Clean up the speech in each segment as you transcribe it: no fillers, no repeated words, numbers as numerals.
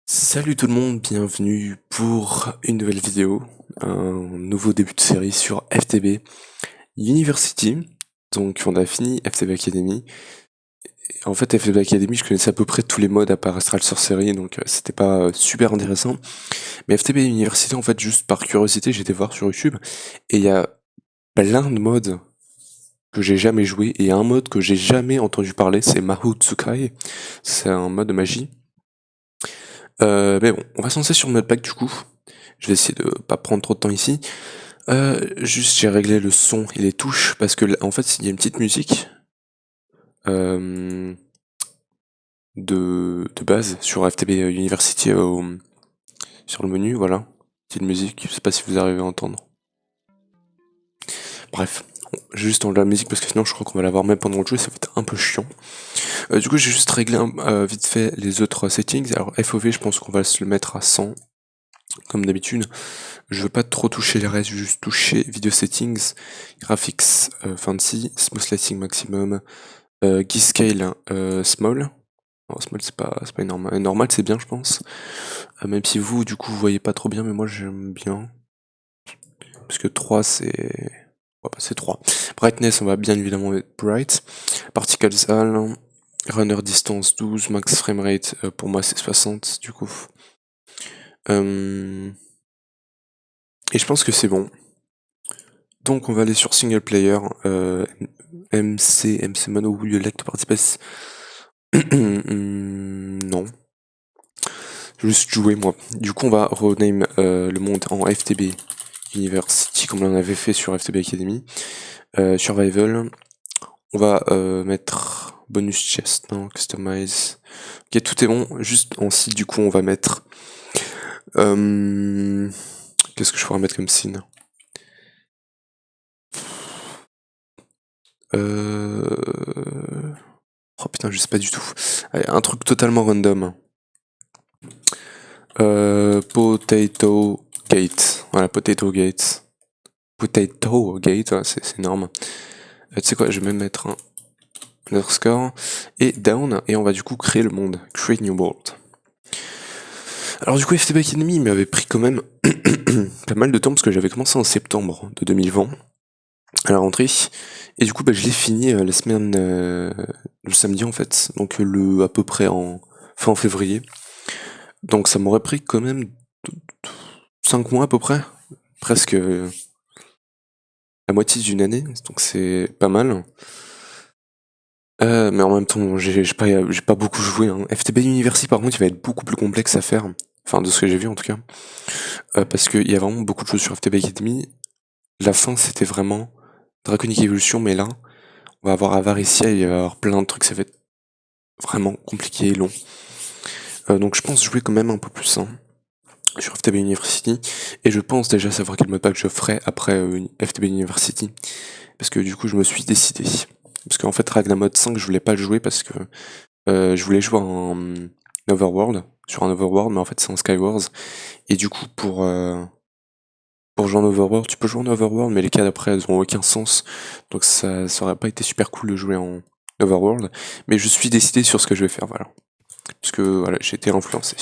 Salut tout le monde, bienvenue pour une nouvelle vidéo, un nouveau début de série sur FTB University. Donc on a fini FTB Academy. En fait FTB Academy je connaissais à peu près tous les modes à part Astral Sorcery, donc c'était pas super intéressant. Mais FTB University en fait juste par curiosité j'étais voir sur YouTube et il y a plein de modes que j'ai jamais joué et un mode que j'ai jamais entendu parler, c'est Mahou Tsukai. C'est un mode de magie. Mais bon, on va se lancer sur le mode pack du coup. Je vais essayer de pas prendre trop de temps ici. Juste j'ai réglé le son et les touches parce que en fait il y a une petite musique euh, de base sur FTB University sur le menu, voilà. Petite musique, je sais pas si vous arrivez à entendre. Bref, juste enlever la musique parce que sinon je crois qu'on va l'avoir même pendant le jeu, ça va être un peu chiant. Du coup j'ai juste réglé vite fait les autres settings. Alors FOV je pense qu'on va se le mettre à 100 comme d'habitude. Je veux pas trop toucher les restes, juste toucher video settings, graphics fancy, smooth lighting maximum, Geescale small. Alors, small c'est pas énorme. Normal c'est bien je pense. Même si vous du coup vous voyez pas trop bien, mais moi j'aime bien. Parce que 3 c'est. On va passer 3. Brightness on va bien évidemment mettre bright. Particles all. Runner distance 12, max framerate pour moi c'est 60 du coup. Et je pense que c'est bon. Donc on va aller sur single player, MC Mono, would you like to participate? Non. Je vais juste jouer moi. Du coup on va rename le monde en FTB University comme on avait fait sur FTB Academy. Survival. On va mettre bonus chest, non, customize. Ok, tout est bon. Juste en site du coup on va mettre... Qu'est-ce que je pourrais mettre comme scene? Oh putain, je sais pas du tout. Allez, un truc totalement random. Potato Gate. Voilà, Potato Gate. Potato Gate, ouais, c'est énorme. Tu sais quoi, je vais même mettre un underscore et down, et on va du coup créer le monde. Create new world. Alors du coup, FTB Academy m'avait pris quand même pas mal de temps parce que j'avais commencé en septembre de 2020 à la rentrée. Et du coup, je l'ai fini la semaine, le samedi en fait, donc à peu près en fin février. Donc ça m'aurait pris quand même 5 mois à peu près, presque la moitié d'une année, donc c'est pas mal. Mais en même temps, j'ai pas beaucoup joué. Hein. FTB University par contre, il va être beaucoup plus complexe à faire, enfin de ce que j'ai vu en tout cas, parce qu'il y a vraiment beaucoup de choses sur FTB Academy. La fin c'était vraiment Draconic Evolution, mais là, on va avoir Avaricia, il va y avoir plein de trucs, ça va être vraiment compliqué et long. Donc je pense jouer quand même un peu plus hein, sur FTB University, et je pense déjà savoir quel mode pack je ferai après FTB University, parce que du coup je me suis décidé. Parce qu'en fait Ragnar mode 5 je voulais pas le jouer parce que je voulais jouer en Overworld, sur un Overworld, mais en fait c'est en Skywars, et du coup pour jouer en Overworld, tu peux jouer en Overworld, mais les cas d'après elles ont aucun sens, donc ça aurait pas été super cool de jouer en Overworld, mais je suis décidé sur ce que je vais faire, voilà. Puisque voilà, j'ai été influencé.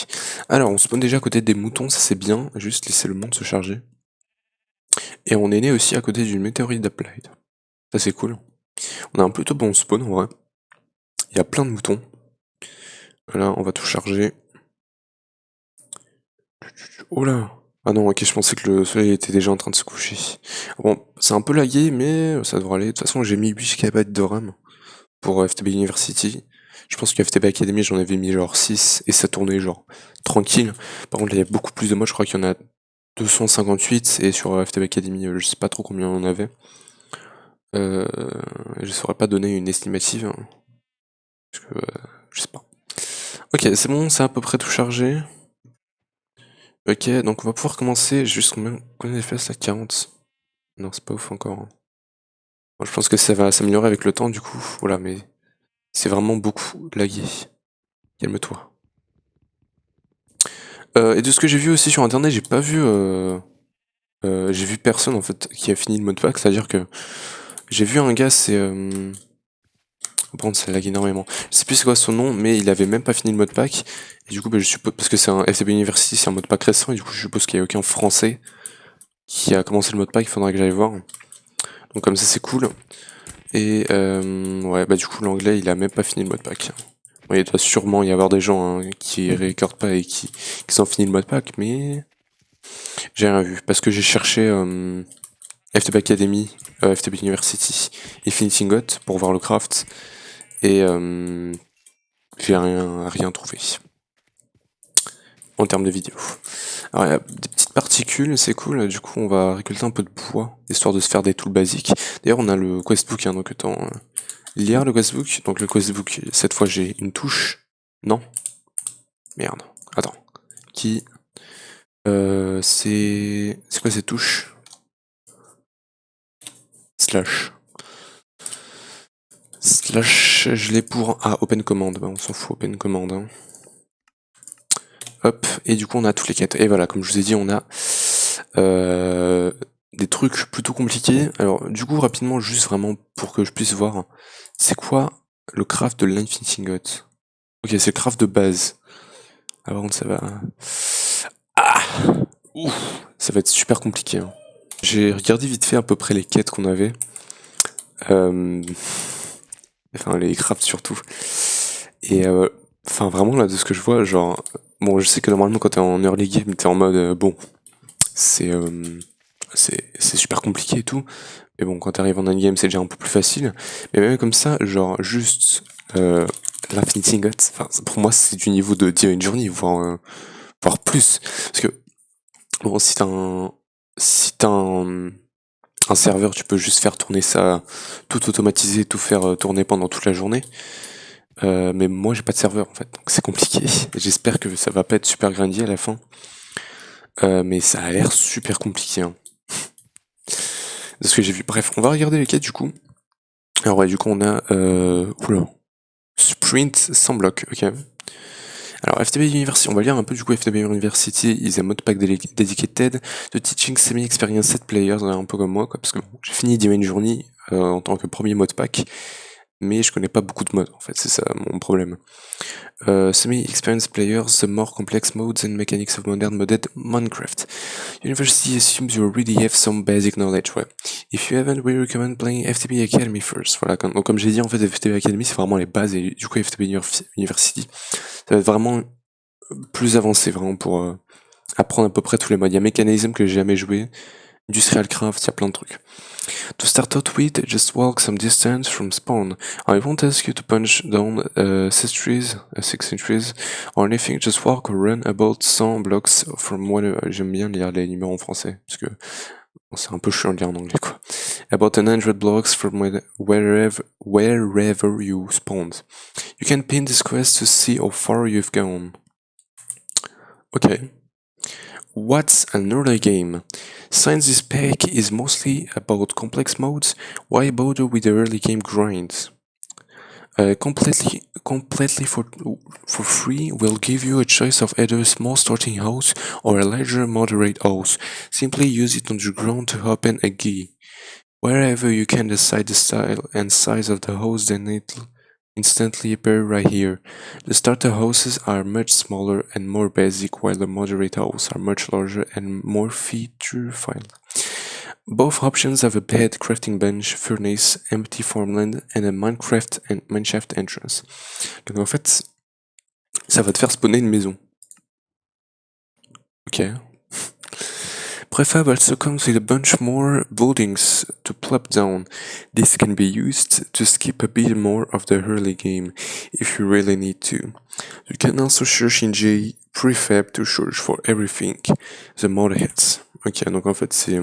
Alors, on spawn déjà à côté des moutons, ça c'est bien, juste laisser le monde se charger. Et on est né aussi à côté d'une météorite d'Applied. Ça c'est cool. On a un plutôt bon spawn en vrai. Il y a plein de moutons. Là, on va tout charger. Oh là. Ah non, ok, je pensais que le soleil était déjà en train de se coucher. Bon, c'est un peu lagué, mais ça devrait aller. De toute façon, j'ai mis 8 KB de RAM pour FTB University. Je pense que FTB Academy, j'en avais mis genre 6 et ça tournait genre tranquille. Par contre, il y a beaucoup plus de modes, je crois qu'il y en a 258 et sur FTB Academy, je sais pas trop combien on en avait. Euh, je saurais pas donner une estimative, hein, parce que je sais pas. Ok, c'est bon, c'est à peu près tout chargé. Ok, donc on va pouvoir commencer. Juste combien d'FPS là? 40. Non, c'est pas ouf encore. Hein. Bon, je pense que ça va s'améliorer avec le temps du coup. Voilà, mais c'est vraiment beaucoup lagué. Calme-toi. Et de ce que j'ai vu aussi sur internet, j'ai pas vu. J'ai vu personne en fait qui a fini le mode pack, c'est-à-dire que j'ai vu un gars, c'est Par contre, ça lag énormément. Je sais plus c'est quoi son nom, mais il avait même pas fini le modpack. Et du coup, bah, je suppose, parce que c'est un FTB University, c'est un modpack récent, et du coup, je suppose qu'il y a aucun français qui a commencé le modpack, il faudrait que j'aille voir. Donc comme ça, c'est cool. Et ouais, bah du coup, l'anglais, il a même pas fini le modpack. Bon, il doit sûrement y avoir des gens hein, qui recordent pas et qui ont fini le modpack, mais j'ai rien vu. Parce que j'ai cherché FTB Academy, FTB University et Finishing God pour voir le craft. Et j'ai rien trouvé en termes de vidéos. Alors il y a des petites particules, c'est cool. Du coup, on va récolter un peu de bois histoire de se faire des tools basiques. D'ailleurs, on a le questbook, hein, donc autant lire le questbook. Donc le questbook, cette fois, j'ai une touche. Non, merde. Attends. Qui c'est quoi ces touches? Slash. Slash, je l'ai pour open command. Bah, on s'en fout, open command. Hein. Hop, et du coup on a tous les quêtes. Et voilà, comme je vous ai dit, on a des trucs plutôt compliqués. Alors du coup rapidement, juste vraiment pour que je puisse voir, c'est quoi le craft de l'Infinity God? Ok, c'est le craft de base. Ah, par contre ça va... Ah Ouf, ça va être super compliqué. Hein. J'ai regardé vite fait à peu près les quêtes qu'on avait. Enfin les crafts surtout. Et enfin vraiment là de ce que je vois, genre... Bon, je sais que normalement quand t'es en early game, t'es en mode bon, c'est super compliqué et tout. Mais bon, quand t'arrives en endgame, c'est déjà un peu plus facile. Mais même comme ça, genre juste l'Infinity God, enfin pour moi c'est du niveau de Divine Journey, voire plus. Parce que bon, si t'as un serveur, tu peux juste faire tourner ça, tout automatiser, tout faire tourner pendant toute la journée. Mais moi j'ai pas de serveur en fait, donc c'est compliqué. J'espère que ça va pas être super grindy à la fin. Mais ça a l'air super compliqué. Hein. De ce que j'ai vu. Bref, on va regarder les quêtes du coup. Alors ouais, du coup on a... Oula. Sprint sans bloc, ok. Alors FTB University, on va lire un peu du coup FTB University is a modpack dedicated to teaching semi-experienced players, un peu comme moi quoi, parce que bon, j'ai fini Divine Journey en tant que premier modpack, mais je connais pas beaucoup de modes en fait, c'est ça mon problème. Semi-experienced players, the more complex modes and mechanics of modern modded Minecraft. University assumes you already have some basic knowledge, ouais. If you haven't, we recommend playing FTB Academy first. Voilà, donc comme j'ai dit, en fait, FTB Academy, c'est vraiment les bases, et du coup, FTB University, ça va être vraiment plus avancé, vraiment, pour apprendre à peu près tous les modes. Il y a Mechanism que j'ai jamais joué, Industrial Craft, il y a plein de trucs. To start out with, just walk some distance from spawn. I won't ask you to punch down 6 trees, or anything, just walk or run about 100 blocks from one... J'aime bien lire les numéros en français, parce que bon, c'est un peu chiant de lire en anglais, quoi. About 100 blocks from wherever you spawned. You can pin this quest to see how far you've gone. Okay. What's an early game? Since this pack is mostly about complex modes, why bother with the early game grind? Completely for free will give you a choice of either a small starting house or a larger moderate house. Simply use it on the ground to open a key. Wherever you can decide the style and size of the house, then it'll instantly appear right here. The starter houses are much smaller and more basic, while the moderate houses are much larger and more feature-filled. Both options have a bed, crafting bench, furnace, empty farmland, and a mineshaft entrance. Donc en fait, ça va te faire spawner une maison. Ok. Prefab also comes with a bunch more buildings to plop down. This can be used to skip a bit more of the early game, if you really need to. You can also search in J prefab to search for everything, the mod hits. Ok, donc en fait c'est...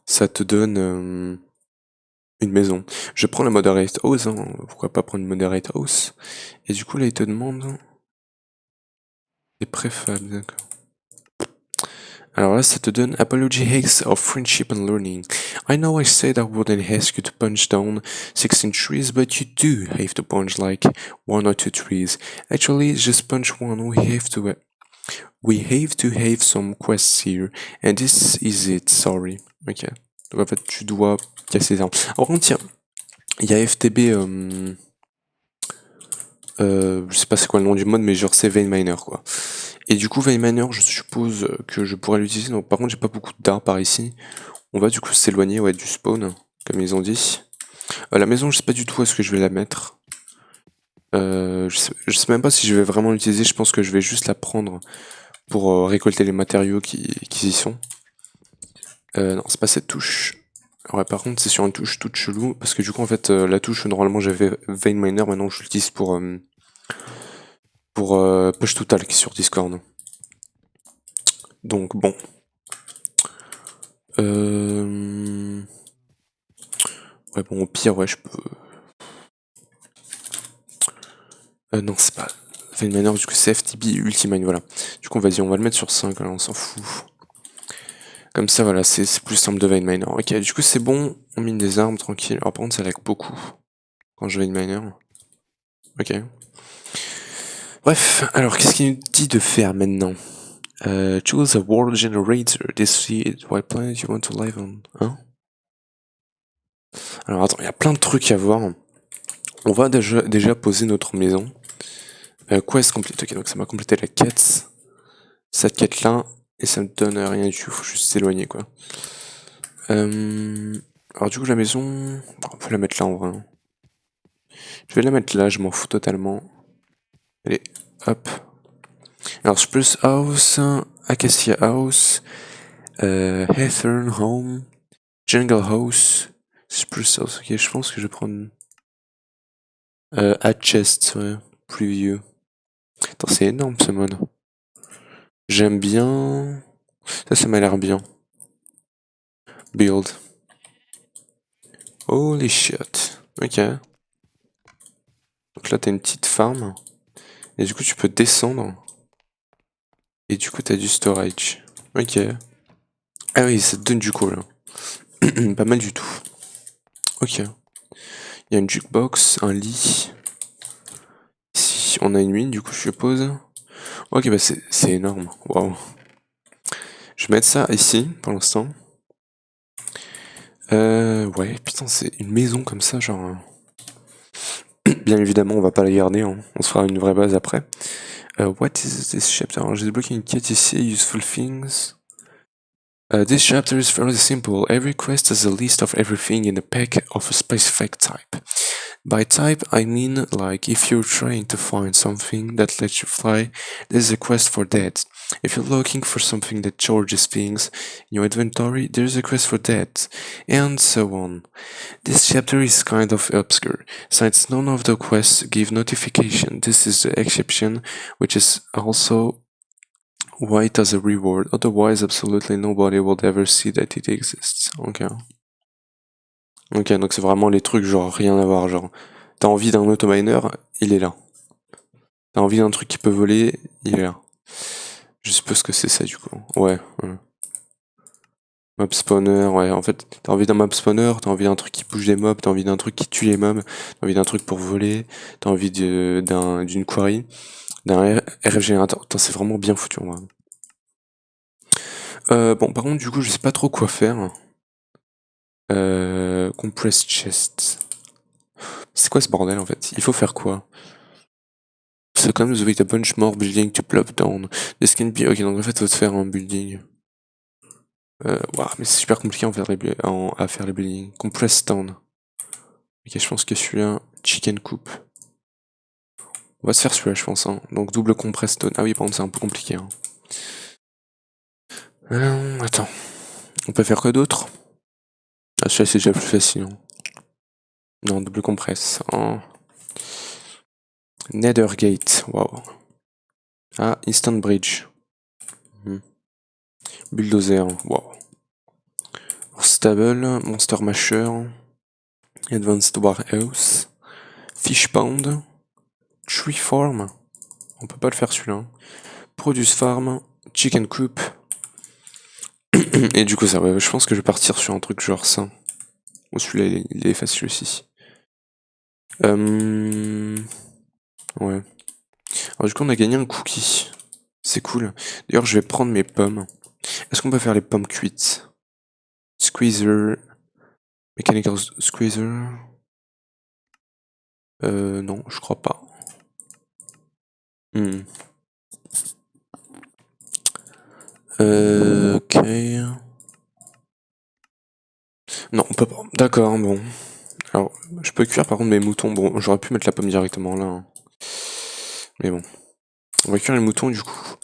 ça te donne une maison. Je prends la moderate house, hein, pourquoi pas prendre une moderate house. Et du coup là il te demande... des prefab, d'accord. Alors là, ça te donne Apology Hacks of Friendship and Learning. I know I said I wouldn't ask you to punch down 16 trees, but you do have to punch like 1 or 2 trees. Actually, just punch one. We have to have some quests here, and this is it, sorry. Ok. Donc en fait, tu dois casser les arbres. Alors, tiens, il y a FTB Je sais pas c'est quoi le nom du mode, mais genre c'est Vein Miner quoi. Et du coup Vein Miner, je suppose que je pourrais l'utiliser. Donc par contre j'ai pas beaucoup d'art par ici. On va du coup s'éloigner ouais, du spawn, comme ils ont dit. La maison, je sais pas du tout où est-ce que je vais la mettre. Je sais même pas si je vais vraiment l'utiliser. Je pense que je vais juste la prendre pour récolter les matériaux qui y sont. Non, c'est pas cette touche. Ouais, par contre, c'est sur une touche toute chelou, parce que du coup, en fait, la touche, normalement, j'avais Vein Miner, maintenant, je l'utilise pour Push to Talk sur Discord. Donc, bon. Ouais, bon, au pire, ouais, je peux... non, c'est pas... Vein Miner, du coup, c'est FTB Ultimine, voilà. Du coup, vas-y, on va le mettre sur 5, là, on s'en fout. Comme ça, voilà, c'est plus simple de Vein Miner. Ok, du coup, c'est bon, on mine des armes, tranquille. Alors, par contre, ça lag beaucoup quand je Vein Miner. Ok. Bref, alors, qu'est-ce qu'il nous dit de faire maintenant? Choose a world generator. Decide what planet you want to live on. Hein? Alors, attends, il y a plein de trucs à voir. On va déjà poser notre maison. Quest complete. Ok, donc ça m'a complété la quête. Cette quête-là. Et ça me donne rien du tout. Faut juste s'éloigner, quoi. Alors, du coup, la maison. On peut la mettre là en vrai. Je vais la mettre là, je m'en fous totalement. Allez, hop. Alors, Spruce House, Acacia House, Hawthorne Home, Jungle House, Spruce House. Ok, je pense que je vais prendre. Add chest, ouais. Preview. Attends, c'est énorme ce mode. J'aime bien. Ça m'a l'air bien. Build. Holy shit. Ok. Donc là, t'as une petite farm. Et du coup, tu peux descendre. Et du coup, t'as du storage. Ok. Ah oui, ça te donne du coup là. Pas mal du tout. Ok. Il y a une jukebox, un lit. Ici, on a une mine, du coup, je suppose. Ok, bah c'est énorme. Waouh. Je vais mettre ça ici, pour l'instant. Ouais, putain, c'est une maison comme ça, genre... Bien évidemment, on va pas la garder, hein. On se fera une vraie base après. What is this chapter? Alors, j'ai débloqué une quête ici, useful things. This chapter is fairly simple. Every quest has a list of everything in the pack of a specific type. By type, I mean like if you're trying to find something that lets you fly, there's a quest for that. If you're looking for something that charges things in your inventory, there's a quest for that, and so on. This chapter is kind of obscure, since none of the quests give notification. This is the exception, which is also why it has a reward, otherwise absolutely nobody would ever see that it exists. Ok. Ok, donc c'est vraiment les trucs genre rien à voir, genre t'as envie d'un autominer, il est là. T'as envie d'un truc qui peut voler, il est là. Je suppose que c'est ça du coup. Ouais. Mob spawner, ouais. En fait, t'as envie d'un mob spawner, t'as envie d'un truc qui bouge les mobs, t'as envie d'un truc qui tue les mobs, t'as envie d'un truc pour voler, t'as envie d'une quarry, d'un RF générateur. Putain, c'est vraiment bien foutu en vrai. Bon, par contre, du coup, je sais pas trop quoi faire. Compressed chest. C'est quoi ce bordel en fait? Il faut faire quoi? Sometimes with a bunch more building to plop down. This can be... Ok, donc en fait, faut te faire un building. Waouh, mais c'est super compliqué à faire les buildings. Compressed stone. Ok, je pense que celui-là, chicken coop. On va se faire celui-là, je pense. Hein. Donc double compressed stone. Ah oui, par contre, c'est un peu compliqué. Hein. Attends. On peut faire quoi d'autre? Ah, celui-là, c'est déjà plus facile. Hein. Non, double compresse. Oh. Nethergate. Waouh. Ah, instant bridge. Bulldozer. Waouh. Stable, Monster Masher, Advanced Warehouse, Fish Pound, Tree Farm, on peut pas le faire celui-là, Produce Farm, Chicken Coop, et du coup ça, ouais, je pense que je vais partir sur un truc genre ça. Ou celui-là il est facile aussi. Ouais. Alors du coup on a gagné un cookie, c'est cool. D'ailleurs je vais prendre mes pommes. Est-ce qu'on peut faire les pommes cuites? Squeezer, Mechanical Squeezer. Non, je crois pas. Hmm. Ok. Non, on peut pas. D'accord, bon. Alors, je peux cuire par contre mes moutons. Bon, j'aurais pu mettre la pomme directement là, hein. Mais bon. On va cuire les moutons du coup.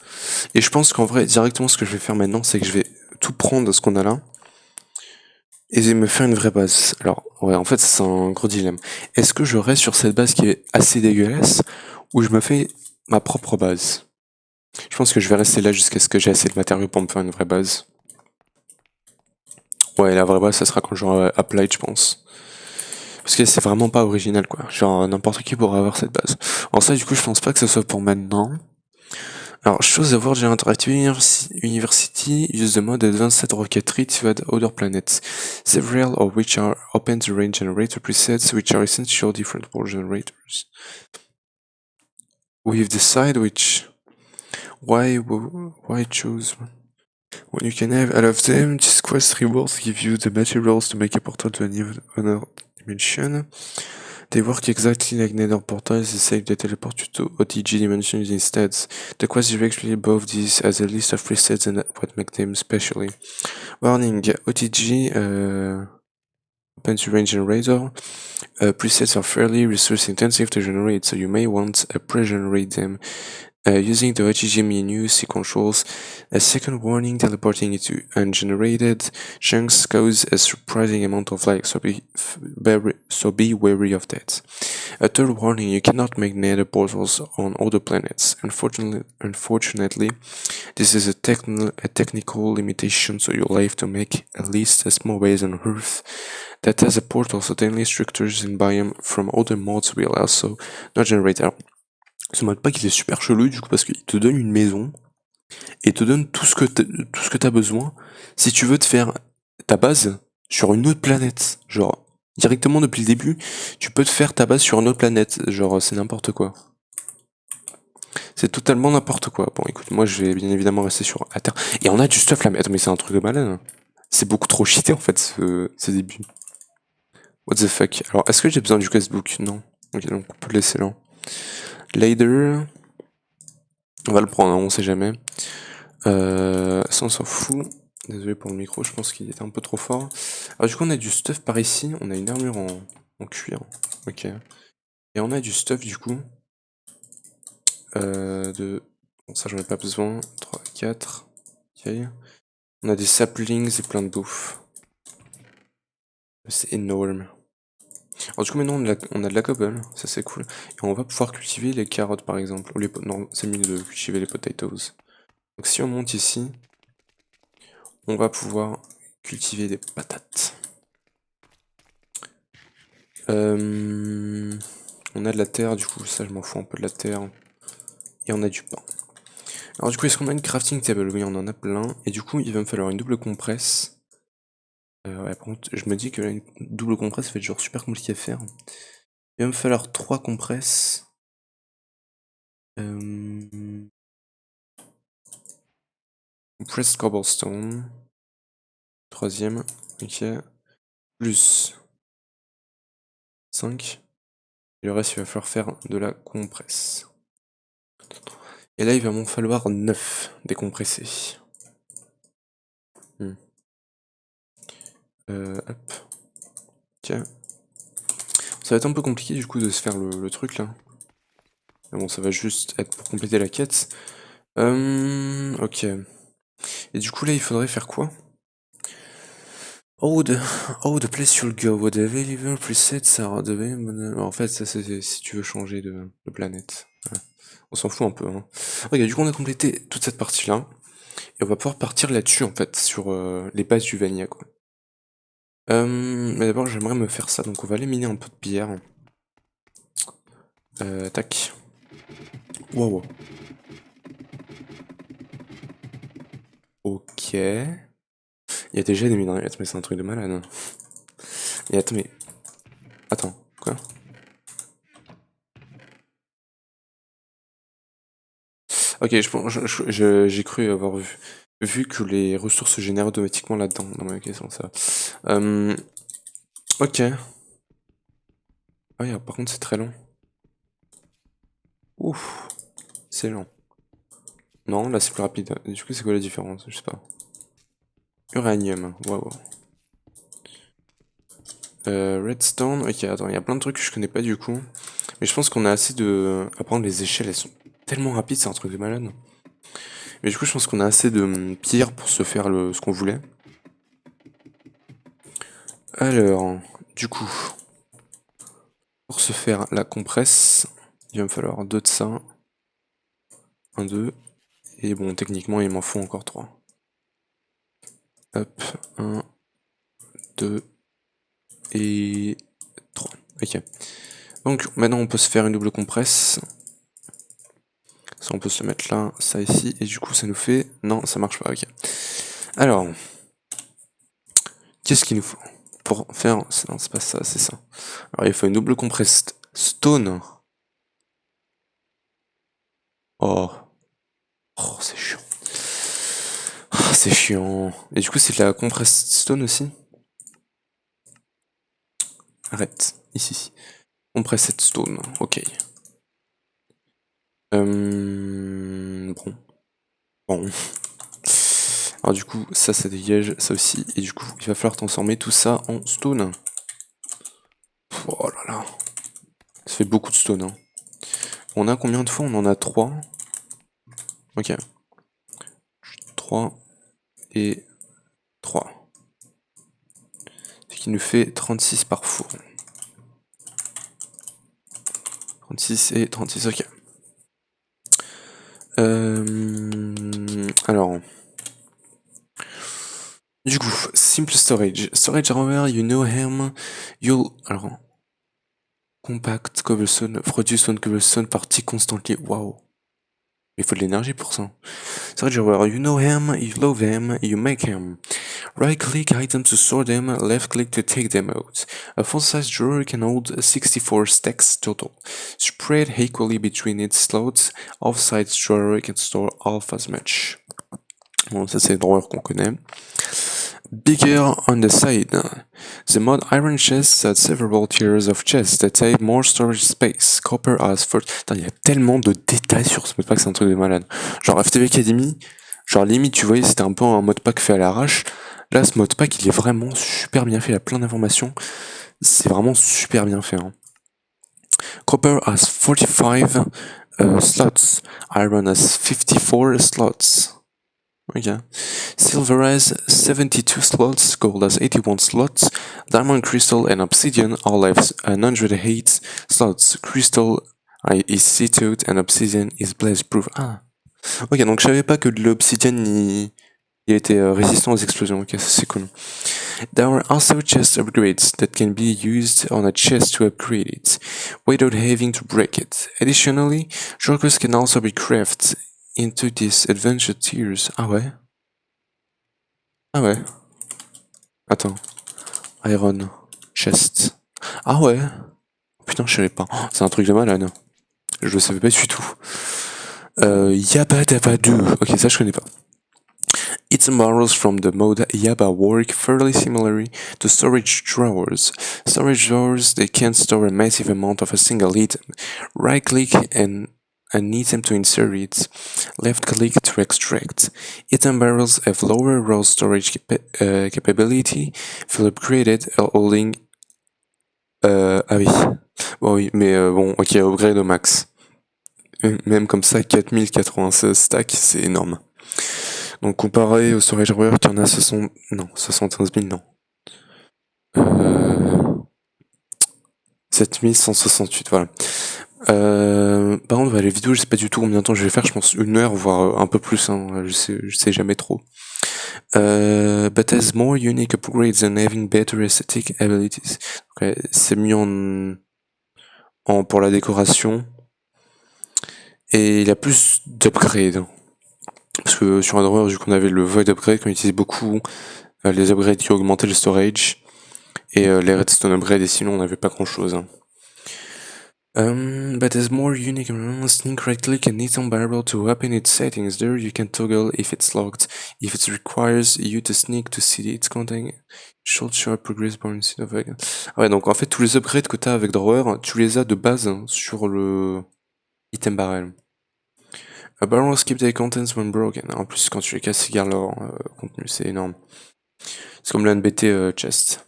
Et je pense qu'en vrai, directement, ce que je vais faire maintenant, c'est que je vais tout prendre de ce qu'on a là et me faire une vraie base. Alors, ouais, en fait, c'est un gros dilemme. Est-ce que je reste sur cette base qui est assez dégueulasse ou je me fais ma propre base? Je pense que je vais rester là jusqu'à ce que j'ai assez de matériaux pour me faire une vraie base. Ouais, la vraie base, ça sera quand j'aurai Applied, je pense. Parce que c'est vraiment pas original, quoi. Genre, n'importe qui pourra avoir cette base. En ça, du coup, je pense pas que ce soit pour maintenant. Alors, chose à voir, j'ai Interactive University use the mode Advanced Rocketry to add other planets, several of which are open to range generator presets, which are essential different world generators. We've decided which. Why choose one? When you can have all of them, this quest rewards give you the materials to make a portal to another dimension. They work exactly like nether portals, except they teleport you to OTG dimensions instead. The quest directly above this has a list of presets and what make them specially. Warning, OTG, Open to Range Generator, presets are fairly resource intensive to generate, so you may want to pre-generate them. Using the OTG menu, see controls. A second warning, teleporting into ungenerated chunks cause a surprising amount of lag, so be wary of that. A third warning, you cannot make nether portals on other planets. Unfortunately, this is a technical limitation, so you'll have to make at least a small base on Earth that has a portal, so the structures in biome from other mods will also not generate. Alors, ce mode pack il est super chelou du coup parce qu'il te donne une maison et te donne tout ce que t'as besoin si tu veux te faire ta base sur une autre planète. Genre, directement depuis le début, tu peux te faire ta base sur une autre planète. Genre, c'est n'importe quoi. C'est totalement n'importe quoi. Bon, écoute, moi je vais bien évidemment rester sur la Terre. Et on a du stuff là, mais attends, mais c'est un truc de malade, hein. C'est beaucoup trop cheaté en fait ce début. What the fuck. Alors, est-ce que j'ai besoin du questbook? Non. Ok, donc on peut le laisser là. Later. On va le prendre, hein, on sait jamais. Ça on s'en fout. Désolé pour le micro, je pense qu'il était un peu trop fort. Alors du coup on a du stuff par ici, on a une armure en cuir. Ok. Et on a du stuff du coup. Bon ça j'en ai pas besoin. 3, 4. Ok. On a des saplings et plein de bouffe. C'est énorme. Alors du coup maintenant on a de la cobble, ça c'est cool. Et on va pouvoir cultiver les carottes par exemple. Ou les non, c'est mieux de cultiver les potatoes. Donc si on monte ici, on va pouvoir cultiver des patates. On a de la terre, du coup, ça je m'en fous un peu de la terre. Et on a du pain. Alors du coup, est-ce qu'on a une crafting table? Oui, on en a plein. Et du coup, il va me falloir une double compresse. Ouais, par contre, je me dis que là, une double compresse, ça va être genre super compliqué à faire. Il va me falloir 3 compresses. Compressed cobblestone. Troisième, ok. Plus 5. Et le reste, il va falloir faire de la compresse. Et là, il va m'en falloir 9 décompressés. Hop. Ok. Ça va être un peu compliqué du coup de se faire le truc là. Mais bon, ça va juste être pour compléter la quête. Ok. Et du coup là, il faudrait faire quoi? Oh, the place you'll go. The available presets are en fait, ça c'est si tu veux changer de planète. Ouais. On s'en fout un peu, hein. Ok, du coup on a complété toute cette partie-là. Et on va pouvoir partir là-dessus en fait, sur les bases du Vanilla quoi. Mais d'abord j'aimerais me faire ça, donc on va aller miner un peu de pierre. Tac. Wow. Ok. Il y a déjà des minerais, mais c'est un truc de malade, hein. Et attends, mais. Attends, quoi? Ok, j'ai cru avoir vu que les ressources se génèrent automatiquement là-dedans. Non, mais ok, c'est bon, ça va. Ok. Ah, ouais, par contre, c'est très long. Ouf. C'est lent. Non, là c'est plus rapide. Du coup, c'est quoi la différence? Je sais pas. Uranium, waouh. Redstone, ok, attends, il y a plein de trucs que je connais pas du coup. Mais je pense qu'on a assez de... Apprendre les échelles, elles sont tellement rapides, c'est un truc de malade. Mais du coup, je pense qu'on a assez de pierres pour se faire ce qu'on voulait. Alors, du coup, pour se faire la compresse, il va me falloir 2 de ça. 1, 2. Et bon, techniquement, il m'en faut encore 3. Hop, 1, 2 et 3. Ok. Donc maintenant, on peut se faire une double compresse. Ça, on peut se mettre là, ça ici, et du coup, ça nous fait... Non, ça marche pas, ok. Alors, qu'est-ce qu'il nous faut pour faire... Non, c'est pas ça, c'est ça. Alors, il faut une double compresse stone. Oh. Oh, c'est chiant. Oh, c'est chiant. Et du coup, c'est de la compresse stone aussi? Arrête, ici. Compressed stone, ok. Bon. Bon. Alors du coup, ça dégage, ça aussi. Et du coup, il va falloir transformer tout ça en stone. Oh là là. Ça fait beaucoup de stone, hein. On a combien de fois? On en a 3. Ok. 3 et 3. Ce qui nous fait 36 par four. 36 et 36, ok. Alors. Du coup, simple storage. Storage hardware, you know him. Alors. Compact cobblestone, produce one cobblestone party constantly. Wow. Il faut de l'énergie pour ça. Storage hardware, you know him, you love him, you make him. Right click items to store them, left click to take them out. A full size drawer can hold 64 stacks total. Spread equally between its slots. Off-side drawer can store half as much. Bon, ça c'est le drawer qu'on connaît. Bigger on the side. The mod iron chests had several tiers of chests that take more storage space. Copper has first. Putain, il y a tellement de détails sur ce modpack, c'est un truc de malade. Genre FTB Academy, genre limite, tu voyais, c'était un peu un modpack fait à l'arrache. Là, ce modpack, il est vraiment super bien fait, il a plein d'informations. C'est vraiment super bien fait. Hein. Copper has 45 slots. Iron has 54 slots. Okay. Silver has 72 slots, gold has 81 slots, diamond, crystal and obsidian all have 108 slots. Crystal is seated and obsidian is blaze proof. Ah. Ok, donc je savais pas que de l'obsidian il était résistant aux explosions. Ok, c'est cool. There are also chest upgrades that can be used on a chest to upgrade it, without having to break it. Additionally, shulkers can also be crafted into these adventure tiers. Ah ouais? Ah ouais. Attends. Iron. Chest. Ah ouais. Putain, je savais pas. Oh, c'est un truc de malade. Je le savais pas du tout. Yabba Dabba Doo. Ok, ça je connais pas. Item barrels from the mode Yabba work fairly similarly to storage drawers. Storage drawers, they can store a massive amount of a single item. Right click and an item to insert it. Left click to extract. Item barrels have lower raw storage capability, feel upgraded, holding... ah oui. Bon oui, mais bon, ok, upgrade au max. Même comme ça, 4096 stacks, c'est énorme. Donc comparé au storage hardware, qui en a 60... Non, 75 000, non. 7168, voilà. Par contre, les vidéos, je sais pas du tout combien de temps je vais faire, je pense 1 heure, voire un peu plus, hein, je sais jamais trop. But has more unique upgrades and having better aesthetic abilities. Okay, c'est mieux pour la décoration. Et il a plus d'upgrades. Parce que sur Android, vu qu'on avait le Void Upgrade, qu'on utilisait beaucoup les upgrades qui augmentaient le storage, et les Redstone Upgrades, et sinon on n'avait pas grand chose. Hein. But there's more unique sneak right click and item barrel to open its settings. There you can toggle if it's locked. If it requires you to sneak to see its content, should show progress bar instead of... Ouais, donc en fait tous les upgrades que t'as avec Drawer, tu les as de base sur le item barrel. Barrels keep their contents when broken. En plus, quand tu les casses, ils gardent leur contenu, c'est énorme. C'est comme le NBT chest.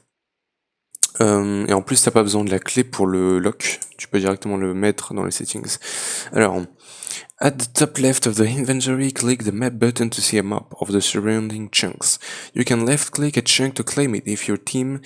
Et en plus, t'as pas besoin de la clé pour le lock. Tu peux directement le mettre dans les settings. Alors, at the top left of the inventory, click the map button to see a map of the surrounding chunks. You can left-click a chunk to claim it if your team,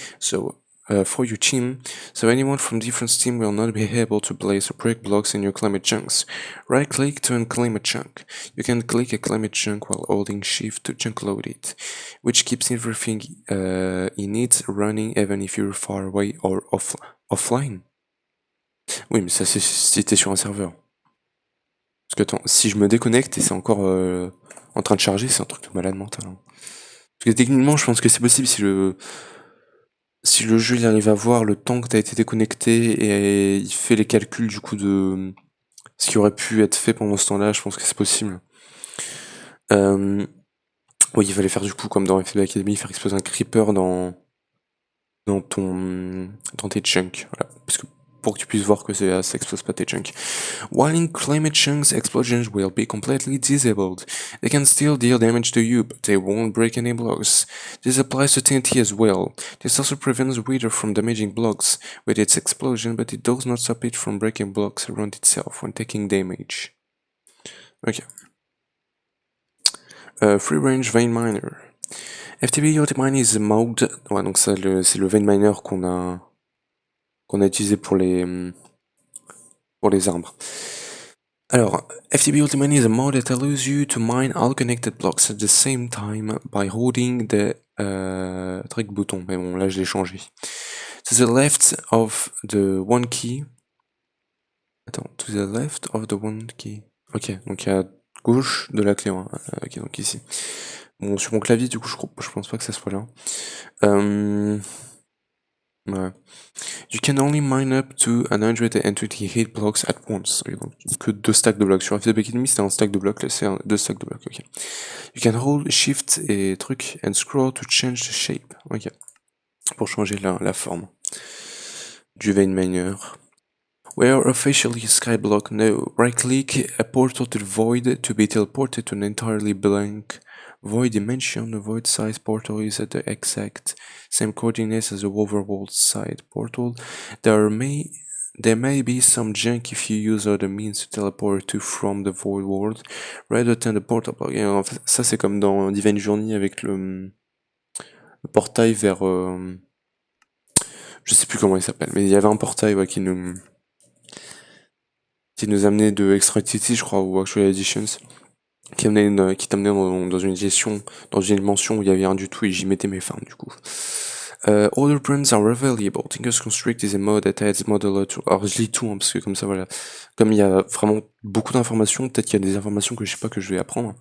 for your team, so anyone from different team will not be able to place or break blocks in your claimed chunks. Right-click to unclaim a chunk. You can click a claimed chunk while holding Shift to chunk load it, which keeps everything in it running even if you're far away or offline. Oui, mais ça c'est si t'es sur un serveur. Parce que attends, si je me déconnecte et c'est encore en train de charger, c'est un truc de malade mental. Hein. Parce que techniquement, je pense que c'est possible si le jeu il arrive à voir le temps que t'as été déconnecté et il fait les calculs du coup de ce qui aurait pu être fait pendant ce temps-là, je pense que c'est possible. Oui, il fallait faire du coup comme dans FTB Academy, faire exploser un creeper dans tes chunks. Voilà. Parce que pour que tu puisses voir que ça explose pas tes chunks. While in claimed chunks, explosions will be completely disabled. They can still deal damage to you, but they won't break any blocks. This applies to TNT as well. This also prevents Wither from damaging blocks with its explosion, but it does not stop it from breaking blocks around itself when taking damage. Ok. Free Range Vein Miner. FTB Ultimine is a mode. Ouais, donc ça, c'est le Vein Miner qu'on a utilisé pour les arbres. Alors, FTB Ultimine is a mode that allows you to mine all connected blocks at the same time by holding the trick bouton. Mais bon, là je l'ai changé. To the left of the one key. Attends, to the left of the one key. Ok, donc à gauche de la clé. Hein. Ok, donc ici. Bon, sur mon clavier, du coup, je pense pas que ça soit là. Ouais. You can only mine up to 128 blocks at once. Okay, donc que 2 stacks de blocs. Sur FTB Academy, c'était un stack de blocs, là c'est 2 stacks de blocs, ok. You can hold Shift et truc and scroll to change the shape. Ok. Pour changer la forme du vein miner. Where officially skyblock no. Right click a portal to the void to be teleported to an entirely blank void dimension. The void size portal is at the exact same coordinates as the overworld side portal. There may be some junk if you use other means to teleport to from the void world rather than the portal block. Et en fait, ça c'est comme dans Divine Journey avec le portail vers je sais plus comment il s'appelle, mais il y avait un portail ouais, qui nous amenait de Extra City, je crois, ou Actual Editions, qui t'amenait dans une dimension où il y avait rien du tout et j'y mettais mes farms du coup. Other brands are available. Tinker's Constrict is a mode that adds modular to... Alors je lis tout, hein, parce que comme ça, voilà. Comme il y a vraiment beaucoup d'informations, peut-être qu'il y a des informations que je sais pas que je vais apprendre.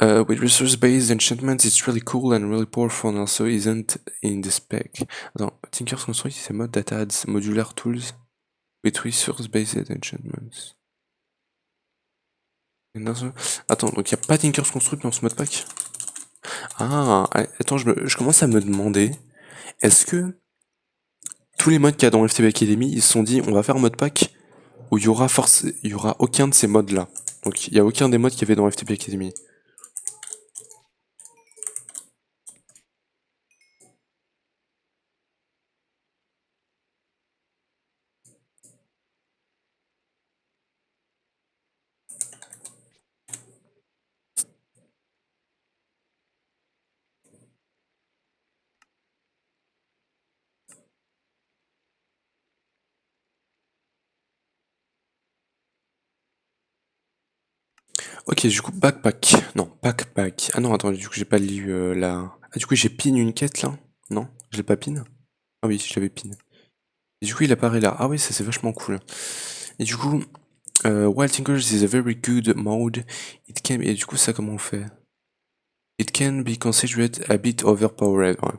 With resource-based enchantments, it's really cool and really powerful and also isn't in the spec. Attends, Tinker's Constrict is a mode that adds modular tools with resource-based enchantments. Attends, donc il n'y a pas Tinker's Construct dans ce modpack? Ah, attends, je commence à me demander, est-ce que tous les mods qu'il y a dans FTB Academy, ils se sont dit, on va faire un modpack où il y aura aucun de ces mods-là. Donc il n'y a aucun des mods qu'il y avait dans FTB Academy. Ok, du coup, backpack. Non, backpack. Ah non, attends, du coup, j'ai pas lu la... Ah, du coup, j'ai pin une quête, là? Non? Je l'ai pas pin? Ah oui, je l'avais pin. Et du coup, il apparaît là. Ah oui, ça, c'est vachement cool. Et du coup, Wild Tinkers is a very good mode. It can... Et du coup, ça, comment on fait? It can be considered a bit overpowered. Ouais.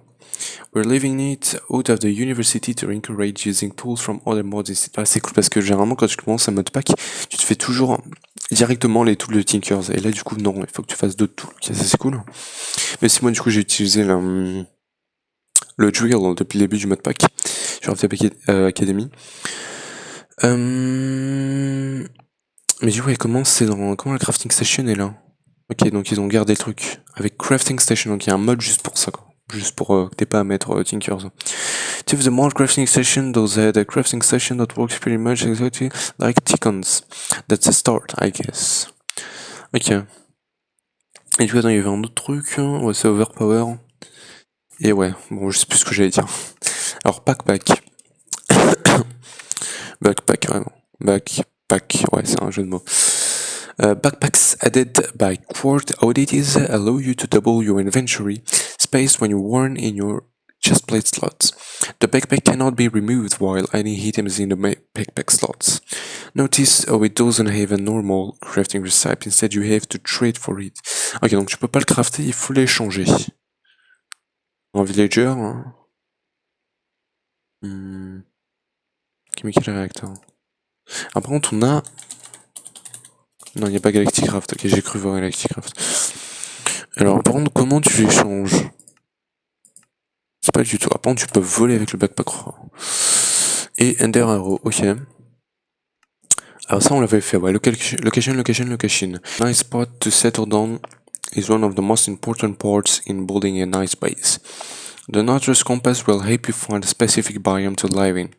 We're leaving it out of the university to encourage using tools from other mods. Ah, c'est cool parce que généralement quand tu commences un modpack, tu te fais toujours directement les tools de Tinkers. Et là du coup non, il faut que tu fasses d'autres tools. Okay, ça c'est cool. Mais si moi du coup j'ai utilisé le drill depuis le début du modpack sur FTP Academy. Mais du coup, comment la crafting station est là? Ok, donc ils ont gardé le truc avec crafting station, donc il y a un mode juste pour ça, quoi. Juste pour que t'aies pas à mettre Tinkers. To the mod crafting station, those the crafting station that works pretty much exactly like Ticons. That's the start, I guess. Ok. Et du coup, attends, il y avait un autre truc, hein. Ouais, c'est overpower. Et ouais, bon, je sais plus ce que j'allais dire. Alors, backpack. Backpack, vraiment. Backpack, ouais, c'est un jeu de mots. Backpacks added by Quart oddities allow you to double your inventory space when you worn in your chestplate slots. The backpack cannot be removed while adding items in the backpack slots. Notice how it doesn't have a normal crafting recipe, instead you have to trade for it. Ok, donc tu peux pas le crafter, il faut l'échanger. Un villager. Hein. Chemical reactor. Ah, par contre, on a. Non, il n'y a pas Galacticraft. Ok, j'ai cru voir Galacticraft. Alors, par contre, comment tu l'échanges? C'est pas du tout. Ah, par contre, tu peux voler avec le backpack. Et Ender Arrow, ok. Alors ça, on l'avait fait, ouais. Location. Nice spot to settle down is one of the most important parts in building a nice base. The Nautilus compass will help you find a specific biome to live in.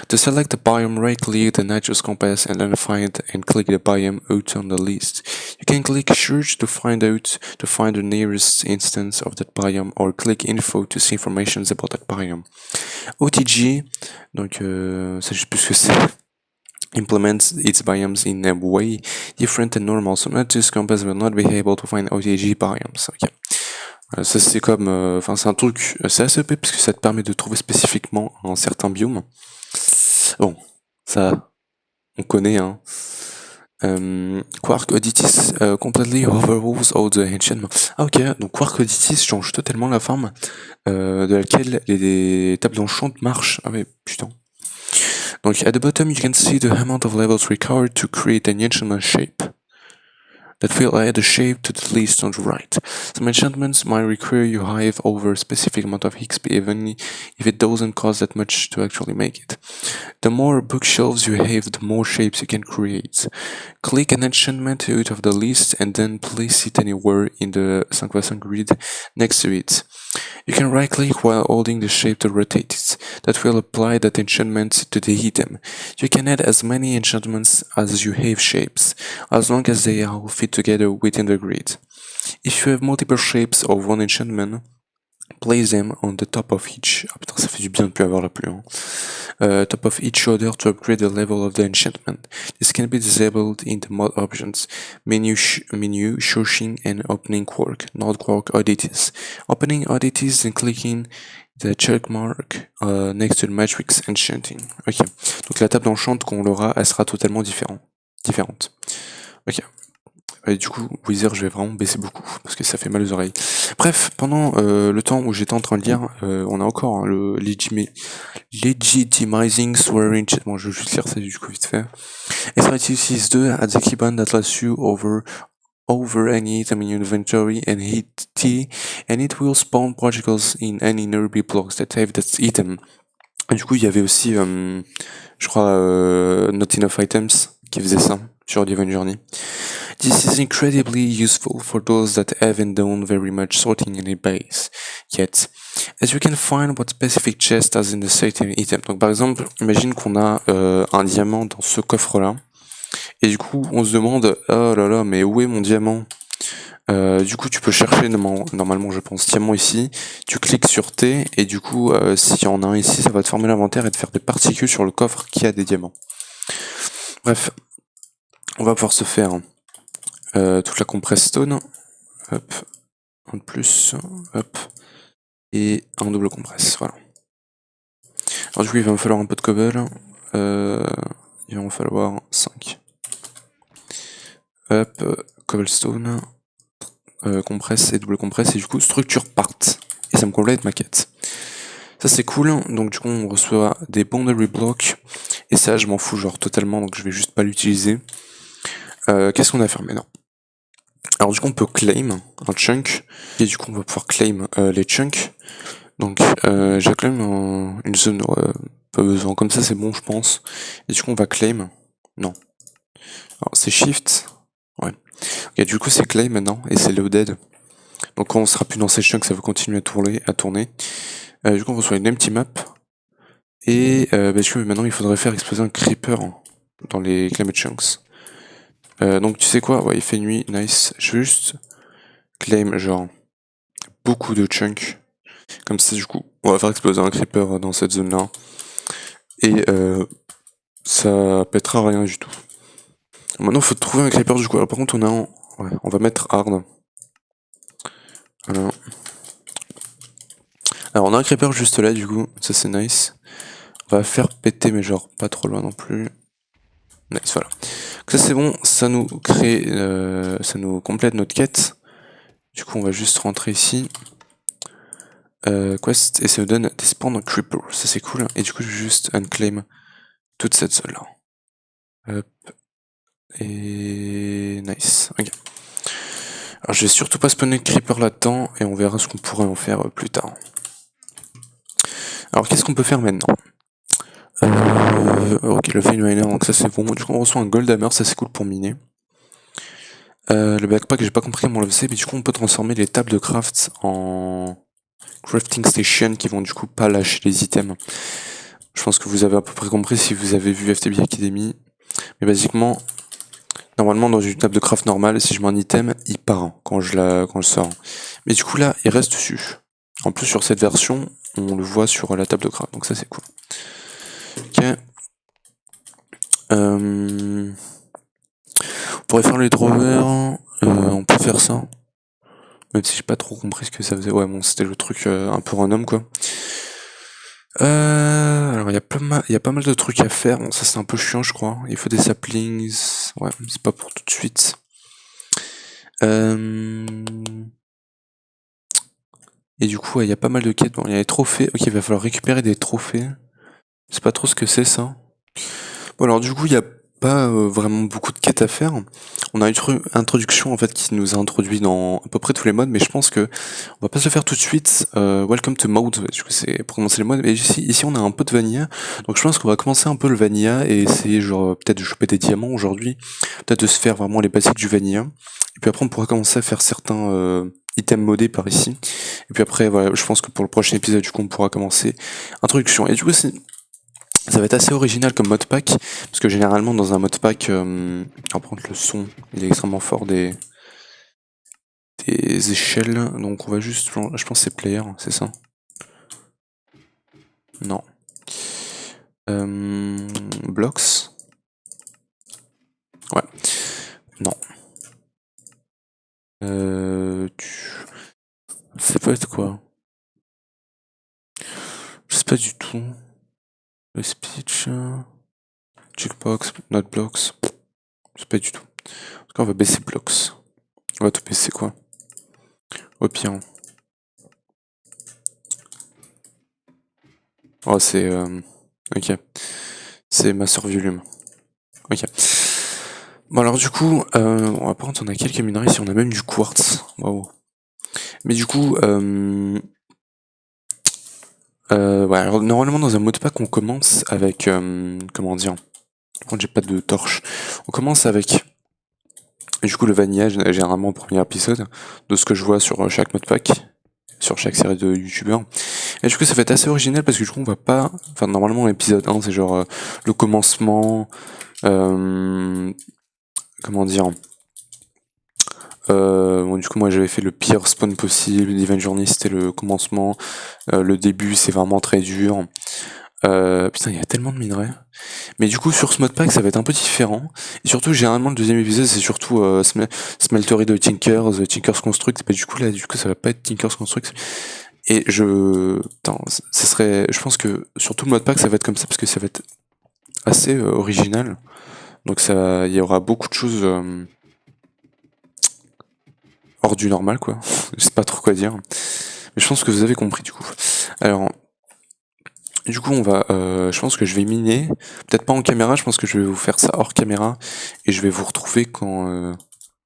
To select the biome, right-click the Nautilus compass and then find and click the biome out on the list. You can click search to find the nearest instance of that biome, or click info to see information about that biome. OTG, donc ça je sais plus ce que c'est. Implements its biomes in a way different than normal, so Nautilus compass will not be able to find OTG biomes. Okay. Ça c'est comme, enfin c'est un truc, c'est assez OP parce que ça te permet de trouver spécifiquement un certain biome. Bon, ça, on connaît, hein. Quark Oddities completely overrules all the enchantment. Ah ok, donc Quark Oddities change totalement la forme de laquelle les tables d'enchant marchent. Ah ouais, putain. Donc at the bottom you can see the amount of levels required to create an enchantment shape. That will add a shape to the list on the right. Some enchantments might require you hive over a specific amount of XP even if it doesn't cost that much to actually make it. The more bookshelves you have, the more shapes you can create. Click an enchantment out of the list and then place it anywhere in the 5x5 grid next to it. You can right click while holding the shape to rotate it. That will apply that enchantment to the item. You can add as many enchantments as you have shapes, as long as they all fit together within the grid. If you have multiple shapes of one enchantment, place them on the top of each. Ah putain, ça fait du bien de plus avoir la pluie. Hein. Top of each order to upgrade the level of the enchantment. This can be disabled in the mod options menu, showing and opening Quark, not Quark oddities. Opening oddities and clicking the check mark next to the matrix enchanting. Ok, donc la table d'enchant qu'on aura, elle sera totalement différente. Ok. Et du coup, Wither, je vais vraiment baisser beaucoup parce que ça fait mal aux oreilles. Bref, pendant le temps où j'étais en train de lire, on a encore hein, le legitimizing swearing. Bon, je vais juste lire ça du coup vite fait. SRT2 adds a keyband that lets you over any item in your inventory and hit T, and it will spawn particles in any nearby blocks that have that item. Et du coup, il y avait aussi, je crois, Not Enough Items qui faisait ça sur Divine Journey. This is incredibly useful for those that haven't done very much sorting in a base yet, as you can find what specific chest has in the certain item. Donc par exemple, imagine qu'on a un diamant dans ce coffre-là, et du coup on se demande, oh là là, mais où est mon diamant? Du coup tu peux chercher normalement je pense diamant ici, tu cliques sur T, et du coup s'il y en a un ici, ça va te former l'inventaire et te faire des particules sur le coffre qui a des diamants. Bref, on va pouvoir se faire toute la compress stone, hop, un de plus, hop, et un double compress, voilà. Alors du coup il va me falloir un peu de cobble, il va me falloir 5. Hop, cobblestone, compress et double compress, et du coup structure part, et ça me complète ma quête. Ça c'est cool, donc du coup on reçoit des boundary blocks, et ça je m'en fous genre totalement, donc je vais juste pas l'utiliser. Qu'est-ce qu'on a à faire maintenant? Alors du coup on peut claim un chunk, et du coup on va pouvoir claim les chunks. Donc j'ai claim une zone pas besoin, comme ça c'est bon je pense. Et du coup on va claim. Non. Alors c'est Shift. Ouais. Ok, du coup c'est Clay maintenant, et c'est Loaded. Donc quand on sera plus dans ces chunks, ça va continuer à tourner. Du coup on reçoit une empty map. Et parce que maintenant il faudrait faire exploser un creeper dans les climate chunks. Donc tu sais quoi, ouais il fait nuit, nice. Je vais juste claim genre beaucoup de chunks. Comme ça du coup on va faire exploser un creeper dans cette zone là. Et ça pètera rien du tout. Maintenant faut trouver un creeper du coup. Alors par contre on a un... Ouais, on va mettre hard. Voilà. Alors on a un creeper juste là du coup, ça c'est nice. On va faire péter mais genre pas trop loin non plus. Nice, voilà. Donc ça c'est bon, ça nous crée, ça nous complète notre quête. Du coup on va juste rentrer ici. Quest, et ça nous donne des spawns creeper, ça c'est cool. Et du coup je vais juste unclaim toute cette zone là. Hop. Et nice, ok. Alors je vais surtout pas spawner de creeper là-dedans et on verra ce qu'on pourrait en faire plus tard. Alors qu'est-ce qu'on peut faire maintenant? Ok, le Vein Miner, donc ça c'est bon. Du coup on reçoit un Gold Hammer, ça c'est cool pour miner. Le backpack, j'ai pas compris comment on le faisait, mais du coup on peut transformer les tables de craft en crafting station qui vont du coup pas lâcher les items. Je pense que vous avez à peu près compris si vous avez vu FTB Academy. Mais basiquement, normalement dans une table de craft normale, si je mets un item, il part quand je le sors. Mais du coup là, il reste dessus. En plus sur cette version, on le voit sur la table de craft, donc ça c'est cool. Ok. On pourrait faire les drawers, on peut faire ça. Même si j'ai pas trop compris ce que ça faisait. Ouais, bon, c'était le truc un peu random, quoi. Alors, il y a pas mal de trucs à faire. Bon, ça, c'est un peu chiant, je crois. Il faut des saplings. Ouais, c'est pas pour tout de suite. Et du coup, il y a pas mal de quêtes. Bon, il y a les trophées. Ok, il va falloir récupérer des trophées. Je sais pas trop ce que c'est, ça. Bon, alors, du coup, il y a pas vraiment beaucoup de quêtes à faire. On a une introduction en fait qui nous a introduit dans à peu près tous les modes, mais je pense que on va pas se le faire tout de suite. Welcome to mode, du coup c'est pour commencer les modes. Et ici on a un peu de vanilla, donc je pense qu'on va commencer un peu le vanilla et essayer genre peut-être de choper des diamants aujourd'hui, peut-être de se faire vraiment les basiques du vanilla. Et puis après on pourra commencer à faire certains items modés par ici. Et puis après voilà, je pense que pour le prochain épisode du coup on pourra commencer introduction. Et du coup ça va être assez original comme modpack, parce que généralement dans un modpack, par contre le son il est extrêmement fort des échelles, donc on va juste, je pense que c'est player, c'est ça? Non. Blocks? Ouais. Non. Ça peut être quoi? Je sais pas du tout. Le speech, checkbox, not blocks. Je sais pas du tout. En tout cas on va baisser blocks. On va tout baisser quoi? Au pire. Oh c'est... ok. C'est master volume. Ok. Bon alors du coup, par contre on a quelques minerais ici, on a même du quartz. Waouh. Mais du coup, ouais, alors normalement dans un modpack on commence avec, comment dire, quand j'ai pas de torche, on commence avec, du coup le vanilla généralement au premier épisode, de ce que je vois sur chaque modpack, sur chaque série de youtubeurs. Et du coup ça va être assez original parce que du coup on va pas, enfin normalement l'épisode 1 c'est genre le commencement, comment dire, bon, du coup moi j'avais fait le pire spawn possible, l'event journey c'était le commencement, le début c'est vraiment très dur. Putain il y a tellement de minerais. Mais du coup sur ce modpack ça va être un peu différent. Et surtout généralement le deuxième épisode c'est surtout Smeltery de Tinkers, Tinkers Construct. Bah, du coup là du coup ça va pas être Tinkers Construct. Et putain, ça serait, je pense que sur tout le modpack ça va être comme ça parce que ça va être assez original. Donc ça, il y aura beaucoup de choses hors du normal quoi. Je sais pas trop quoi dire. Mais je pense que vous avez compris du coup. Alors, du coup on va, je pense que je vais miner. Peut-être pas en caméra, je pense que je vais vous faire ça hors caméra. Et je vais vous retrouver quand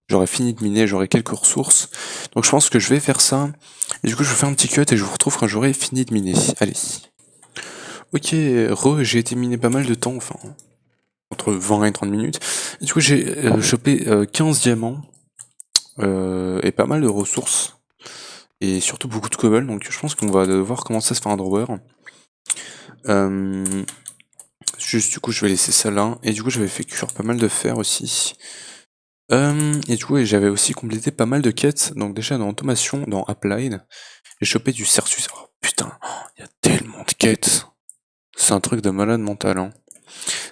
j'aurai fini de miner, j'aurai quelques ressources. Donc je pense que je vais faire ça. Et du coup je vous fais un petit cut et je vous retrouve quand j'aurai fini de miner. Allez. Ok, j'ai été miné pas mal de temps, enfin. entre 20 et 30 minutes. Et du coup, j'ai chopé 15 diamants et pas mal de ressources. Et surtout beaucoup de cobble, donc je pense qu'on va devoir commencer à se faire un drawer. Juste du coup, je vais laisser ça là. Et du coup, j'avais fait cuire pas mal de fer aussi. Et du coup, j'avais aussi complété pas mal de quêtes. Donc déjà dans Automation, dans Applied, j'ai chopé du Certus. Oh putain, il y a tellement de quêtes. C'est un truc de malade mental. Hein.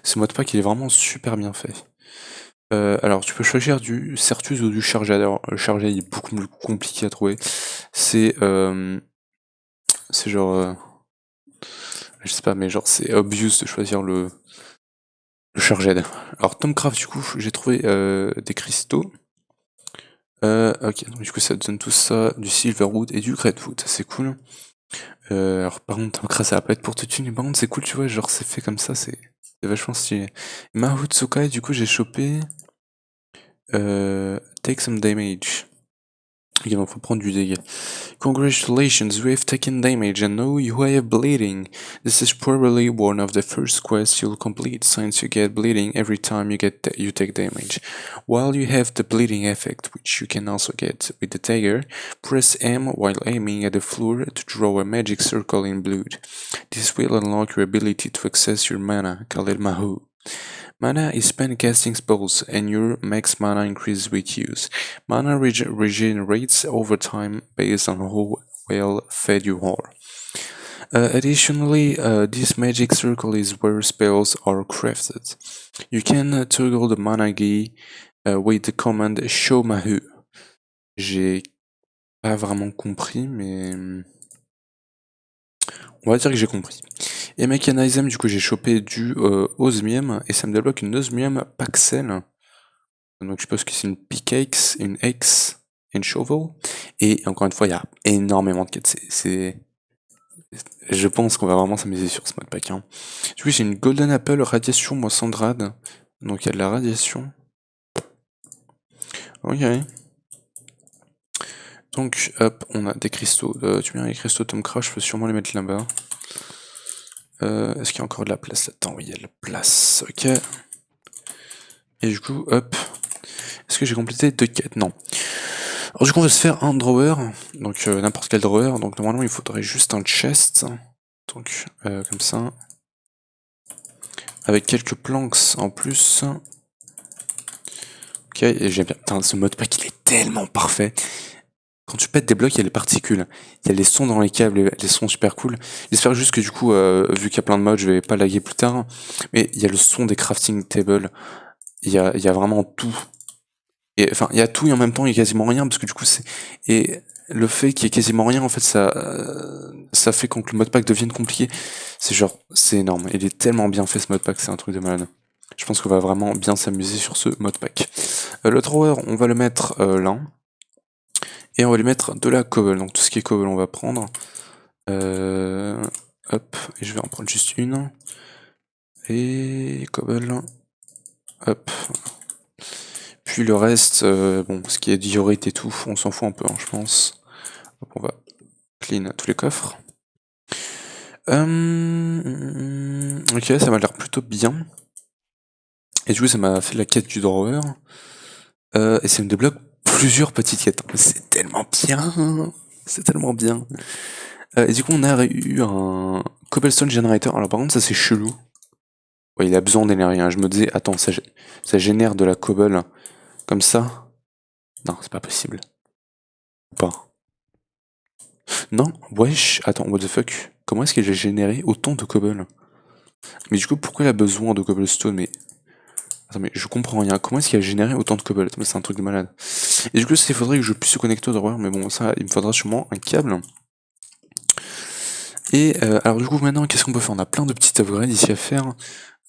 Ce modpack, il est vraiment super bien fait. Alors, tu peux choisir du Certus ou du Chargé. Alors, le Chargé, il est beaucoup plus compliqué à trouver. C'est genre... je sais pas, mais genre, c'est obvious de choisir le Chargé. Alors, Tomcraft, du coup, j'ai trouvé des cristaux. Ok, donc du coup, ça donne tout ça, du Silverwood et du Redwood. C'est cool. Alors, par contre, Tomcraft, ça va pas être pour toute une. Mais par contre, c'est cool, tu vois, genre, c'est fait comme ça, c'est vachement stylé. Mahotsukai, du coup, j'ai chopé... take some damage. Ok, donc faut prendre du dégât. Congratulations, you have taken damage and now you have bleeding. This is probably one of the first quests you'll complete, since you get bleeding every time you take damage. While you have the bleeding effect, which you can also get with the dagger, press M while aiming at the floor to draw a magic circle in blood. This will unlock your ability to access your mana, called Mahu. Mana is spent casting spells, and your max mana increases with use. Mana regenerates over time based on how well fed you are. Additionally, this magic circle is where spells are crafted. You can toggle the mana key with the command Show Mahu. J'ai pas vraiment compris, mais on va dire que j'ai compris. Et Mechanism, du coup, j'ai chopé du Osmium et ça me débloque une Osmium Paxel. Donc je suppose que c'est une pickaxe, une axe, une shovel. Et encore une fois, il y a énormément de quêtes. Je pense qu'on va vraiment s'amuser sur ce modpack. Hein. Du coup, j'ai une Golden Apple Radiation Moissandrade. Donc il y a de la radiation. Ok. Donc hop, on a des cristaux. Tu viens les cristaux Tomcraft, je peux sûrement les mettre là-bas. Est-ce qu'il y a encore de la place là-dedans? Oui, il y a de la place. Ok. Et du coup, hop. Est-ce que j'ai complété 2 quêtes? Non. Alors du coup on va se faire un drawer, donc n'importe quel drawer, donc normalement il faudrait juste un chest, donc comme ça, avec quelques planks en plus. Ok, et j'aime bien, putain ce modpack il est tellement parfait. Quand tu pètes des blocs, il y a les particules, il y a les sons dans les câbles, les sons super cool. J'espère juste que du coup, vu qu'il y a plein de modes, je vais pas laguer plus tard, mais il y a le son des crafting tables, il y a vraiment tout. Et enfin, il y a tout et en même temps, il y a quasiment rien, parce que du coup, c'est... Et le fait qu'il y ait quasiment rien, en fait, ça fait quand le modpack devienne compliqué. C'est genre, c'est énorme. Il est tellement bien fait, ce modpack, c'est un truc de malade. Je pense qu'on va vraiment bien s'amuser sur ce modpack. Le drawer, on va le mettre là. Et on va lui mettre de la cobble. Donc tout ce qui est cobble, on va prendre. Hop, et je vais en prendre juste une. Et cobble. Hop. Puis le reste, bon, ce qui est diorite et tout, on s'en fout un peu, hein, je pense. Donc on va clean tous les coffres. Ok, ça m'a l'air plutôt bien. Et du coup, ça m'a fait la quête du drawer. Et ça me débloque plusieurs petites quêtes. C'est tellement bien. C'est tellement bien. Et du coup, on a eu un cobblestone generator. Alors par contre, ça c'est chelou. Ouais, il a besoin d'énergie. Hein. Je me disais, attends, ça génère de la cobble comme ça? Non, c'est pas possible. Ou pas? Non, wesh, attends, what the fuck? Comment est-ce qu'il a généré autant de cobble? Mais du coup, pourquoi il a besoin de cobblestone? Mais attends, mais je comprends rien. Comment est-ce qu'il a généré autant de cobble? C'est un truc de malade. Et du coup, il faudrait que je puisse se connecter au drawer, mais bon, ça, il me faudra sûrement un câble. Et alors du coup, maintenant, qu'est-ce qu'on peut faire? On a plein de petites upgrades ici à faire.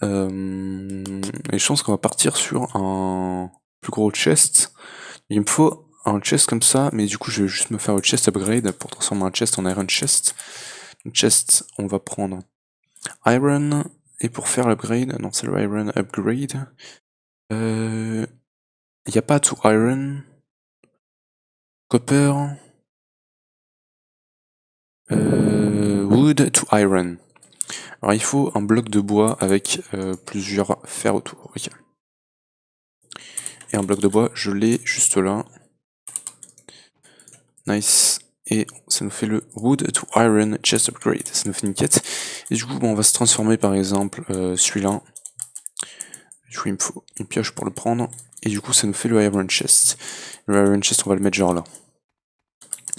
Et je pense qu'on va partir sur un plus gros chest. Il me faut un chest comme ça, mais du coup, je vais juste me faire un chest upgrade pour transformer un chest en iron chest. Une chest, on va prendre iron, et pour faire l'upgrade, non, c'est le iron upgrade. Il n'y a pas tout iron. Copper. Wood to iron. Alors il faut un bloc de bois avec plusieurs fers autour. Ok. Et un bloc de bois, je l'ai juste là. Nice. Et ça nous fait le Wood to Iron Chest Upgrade. Ça nous fait une quête. Et du coup, bon, on va se transformer par exemple celui-là. Du coup, il me faut une pioche pour le prendre. Et du coup, ça nous fait le Iron Chest. Le Iron Chest, on va le mettre genre là.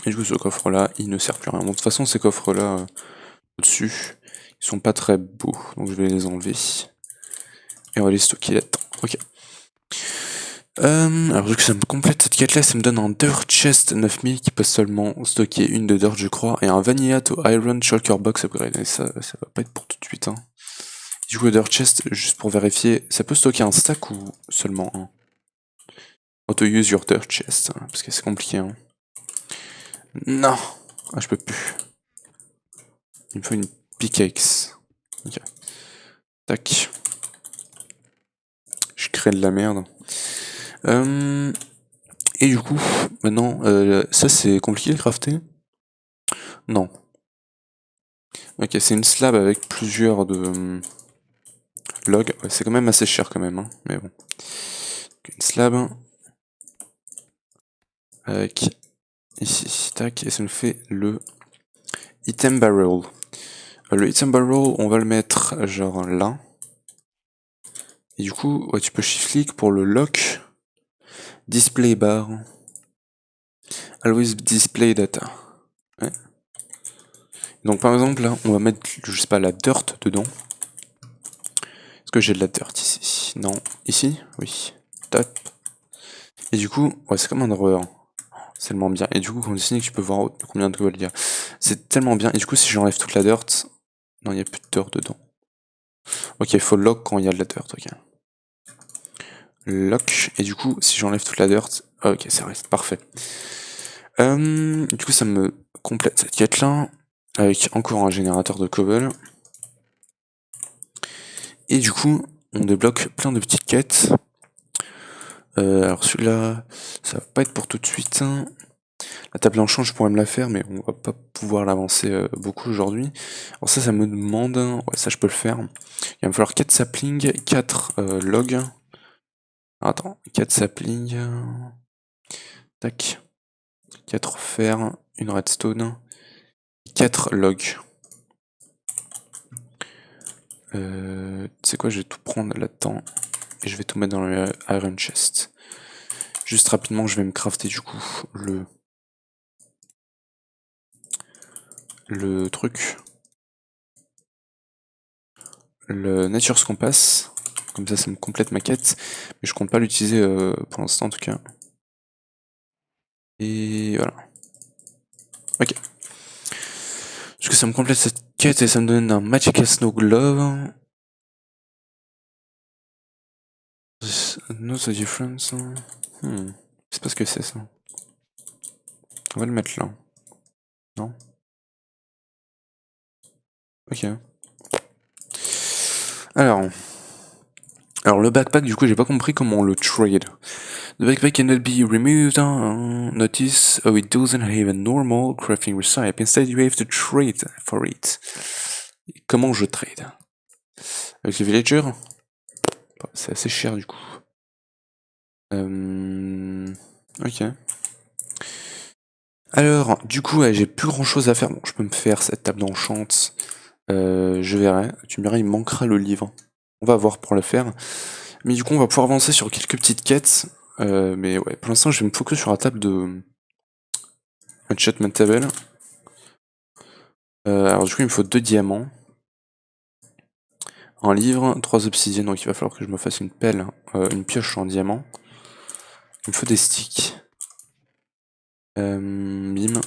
Et du coup, ce coffre-là, il ne sert plus à rien. Bon, de toute façon, ces coffres-là, au-dessus, ils sont pas très beaux. Donc, je vais les enlever. Et on va les stocker là-dedans. Ok. Alors vu que ça me complète cette quête là, ça me donne un Dirt Chest 9000 qui peut seulement stocker une de Dirt je crois, et un Vanilla to Iron Shulker Box Upgrade, et ça va pas être pour tout de suite. Hein. Du coup le Dirt Chest, juste pour vérifier, ça peut stocker un stack ou seulement un? Auto use your Dirt Chest, hein, parce que c'est compliqué. Hein. Non. Ah je peux plus. Il me faut une pickaxe. Ok. Tac. Je crée de la merde. Et du coup, maintenant, ça c'est compliqué de crafter? Non. Ok, c'est une slab avec plusieurs de logs. Ouais, c'est quand même assez cher quand même, hein, mais bon. Une slab avec ici, tac, et ça nous fait le item barrel. Le item barrel, on va le mettre genre là. Et du coup, ouais, tu peux shift click pour le lock. Display bar. Always display data. Ouais. Donc par exemple là, on va mettre, je sais pas, la dirt dedans. Est-ce que j'ai de la dirt ici? Non. Ici? Oui. Top. Et du coup, ouais, c'est comme un drawer. C'est tellement bien. Et du coup, quand on dessine, tu peux voir combien de cubes il y a. C'est tellement bien. Et du coup, si j'enlève toute la dirt, non, il n'y a plus de dirt dedans. Ok, il faut lock quand il y a de la dirt, ok. Lock. Et du coup, si j'enlève toute la dirt, ok, ça reste parfait. Du coup, ça me complète cette quête là. Avec encore un générateur de cobble. Et du coup, on débloque plein de petites quêtes. Alors celui-là, ça va pas être pour tout de suite. Hein. La table en champ, je pourrais me la faire, mais on va pas pouvoir l'avancer beaucoup aujourd'hui. Alors ça me demande... Ouais, ça je peux le faire. Il va me falloir 4 saplings, 4 logs. Attends, 4 saplings... Tac. 4 fer, une redstone, 4 logs. Tu sais quoi, je vais tout prendre là-dedans. Et je vais tout mettre dans le iron chest. Juste rapidement, je vais me crafter du coup le truc. Le Nature's Compass. Comme ça me complète ma quête. Mais je compte pas l'utiliser pour l'instant en tout cas. Et voilà. Ok. Parce que ça me complète cette quête et ça me donne un Magical Snow Glove. No the difference. Je sais pas ce que c'est ça. On va le mettre là. Non? Ok. Alors le backpack, du coup, j'ai pas compris comment on le trade. The backpack cannot be removed. Notice how it doesn't have a normal crafting recipe. Instead, you have to trade for it. Comment je trade? Avec les villagers? C'est assez cher du coup. Ok. Alors, du coup, ouais, j'ai plus grand chose à faire. Bon, je peux me faire cette table d'enchant. Je verrai. Tu me diras, il me manquera le livre. On va voir pour le faire. Mais du coup, on va pouvoir avancer sur quelques petites quêtes. Mais ouais, pour l'instant, je vais me focus sur la table de Enchantment Table. Alors du coup, il me faut 2 diamants. Un livre, 3 obsidiennes, donc il va falloir que je me fasse une pelle, une pioche en diamant. Il me faut des sticks. Bim.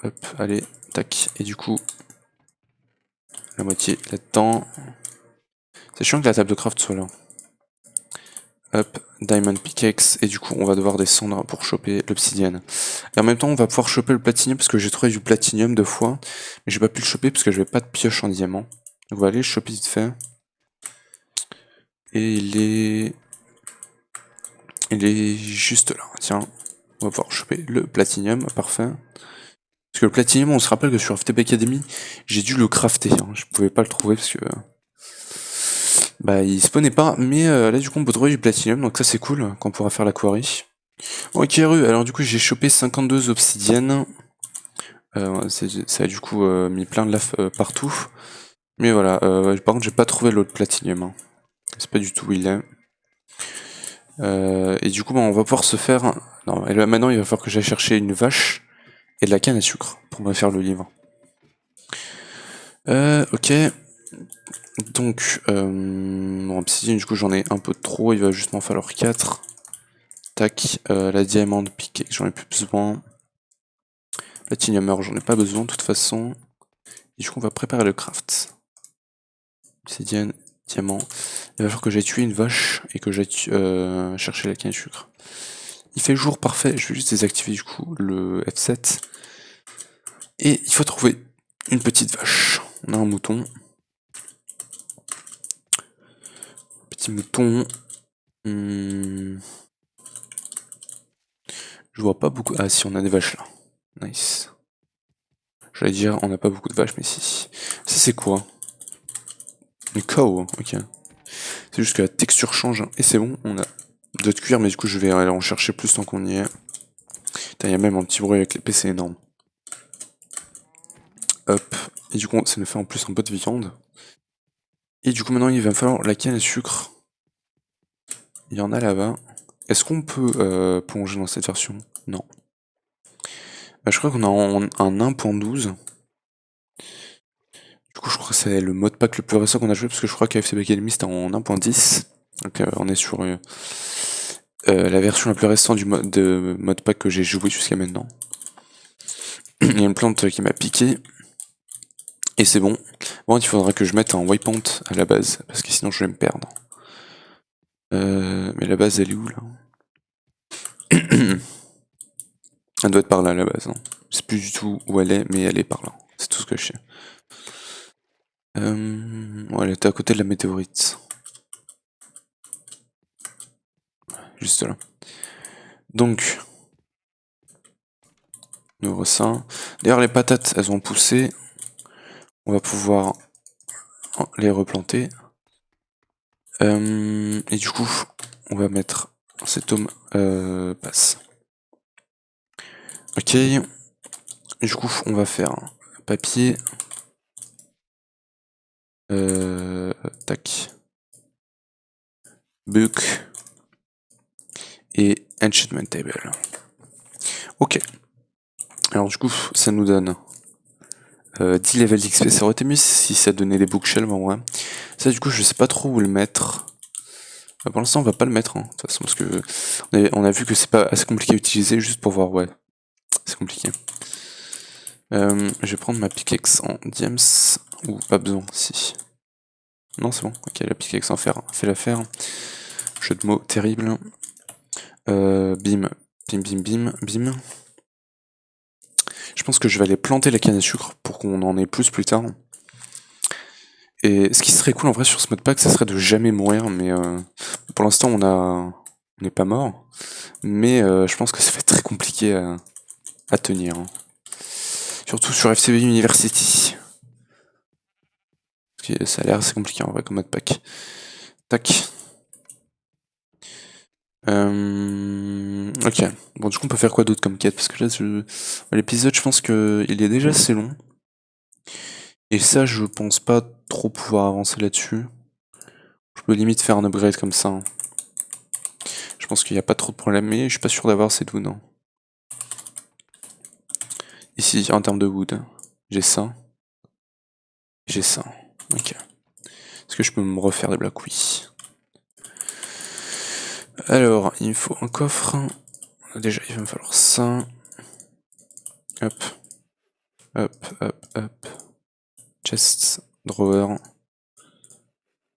Hop, allez, tac. Et du coup, la moitié là-dedans. C'est chiant que la table de craft soit là. Hop, Diamond Pickaxe, et du coup on va devoir descendre pour choper l'obsidienne. Et en même temps on va pouvoir choper le platinium parce que j'ai trouvé du platinium 2 fois, mais j'ai pas pu le choper parce que j'avais pas de pioche en diamant. Donc on va aller le choper vite fait. Et il est juste là, tiens. On va pouvoir choper le platinium, parfait. Parce que le platinium, on se rappelle que sur FTP Academy, j'ai dû le crafter. Hein. Je pouvais pas le trouver parce que bah il spawnait pas. Mais là du coup on peut trouver du platinium, donc ça c'est cool quand on pourra faire la quarry. Ok Ru, alors du coup j'ai chopé 52 obsidiennes. Ça a du coup mis plein de lave partout. Mais voilà, par contre j'ai pas trouvé l'autre platinium. Hein. C'est pas du tout où il est. Et du coup bah, on va pouvoir se faire... Non, et là, maintenant il va falloir que j'aille chercher une vache et de la canne à sucre pour me faire le livre. Ok. Donc, en obsidienne du coup j'en ai un peu trop, il va juste m'en falloir 4. Tac, la diamante piquée, j'en ai plus besoin. Platinium or, j'en ai pas besoin de toute façon. Et du coup on va préparer le craft. Obsidienne, diamant. Il va falloir que j'aille tuer une vache et que j'aille chercher la canne à sucre. Il fait jour parfait, je vais juste désactiver du coup le F7. Et il faut trouver une petite vache. On a un mouton. Petit mouton. Je vois pas beaucoup. Ah si, on a des vaches là. Nice. J'allais dire, on n'a pas beaucoup de vaches, mais si. Ça c'est quoi? Une cow, ok. C'est juste que la texture change, et c'est bon, on a d'autres cuir, mais du coup je vais aller en chercher plus tant qu'on y est. Putain, il y a même un petit bruit avec l'épée, c'est énorme. Hop, et du coup ça nous fait en plus un peu de viande. Et du coup maintenant il va me falloir la canne à sucre. Il y en a là-bas. Est-ce qu'on peut plonger dans cette version? Non. Bah, je crois qu'on a un 1.12. Du coup je crois que c'est le modpack le plus récent qu'on a joué, parce que je crois qu'AFTB Academy c'était en 1.10. Donc on est sur la version la plus récente du modpack que j'ai joué jusqu'à maintenant. Il y a une plante qui m'a piqué. Et c'est bon. Bon, il faudra que je mette un waypoint à la base, parce que sinon je vais me perdre. Mais la base elle est où là? Elle doit être par là la base. Hein. Je sais plus du tout où elle est, mais elle est par là. C'est tout ce que je sais. Ouais, elle était à côté de la météorite. Juste là. Donc, on ouvre ça. D'ailleurs, les patates, elles ont poussé. On va pouvoir les replanter. Et du coup, on va mettre cet homme passe. Ok. Du coup, on va faire papier. Tac. Book. Et enchantment table. Ok. Alors du coup, ça nous donne 10 levels d'XP. Ça aurait été mieux si ça donnait des bookshelves en vrai. Ça du coup, je sais pas trop où le mettre. Pour l'instant, on va pas le mettre, hein, de toute façon, parce que on a vu que c'est pas assez compliqué à utiliser, juste pour voir, ouais, c'est compliqué. Je vais prendre ma pickaxe en diams, ou pas besoin, si. Non, c'est bon, ok, la pickaxe en fer fait l'affaire. Jeu de mots terrible. Bim, bim, bim, bim, bim. Je pense que je vais aller planter la canne à sucre pour qu'on en ait plus tard. Et ce qui serait cool en vrai sur ce modpack, ça serait de jamais mourir, mais pour l'instant on n'est pas mort. Mais je pense que ça va être très compliqué à tenir. Hein. Surtout sur FCB University. Parce que ça a l'air assez compliqué en vrai comme modpack. Tac. Ok. Bon, du coup, on peut faire quoi d'autre comme quête? Parce que là, l'épisode, je pense qu'il est déjà assez long. Et ça, je pense pas trop pouvoir avancer là-dessus. Je peux limite faire un upgrade comme ça. Hein. Je pense qu'il n'y a pas trop de problème, mais je suis pas sûr d'avoir assez de wood. Hein. Ici, en termes de wood, j'ai ça. J'ai ça. Ok. Est-ce que je peux me refaire des blocs? Oui. Alors, il me faut un coffre. Déjà, il va me falloir ça. Hop. Hop, hop, hop. Chest, drawer.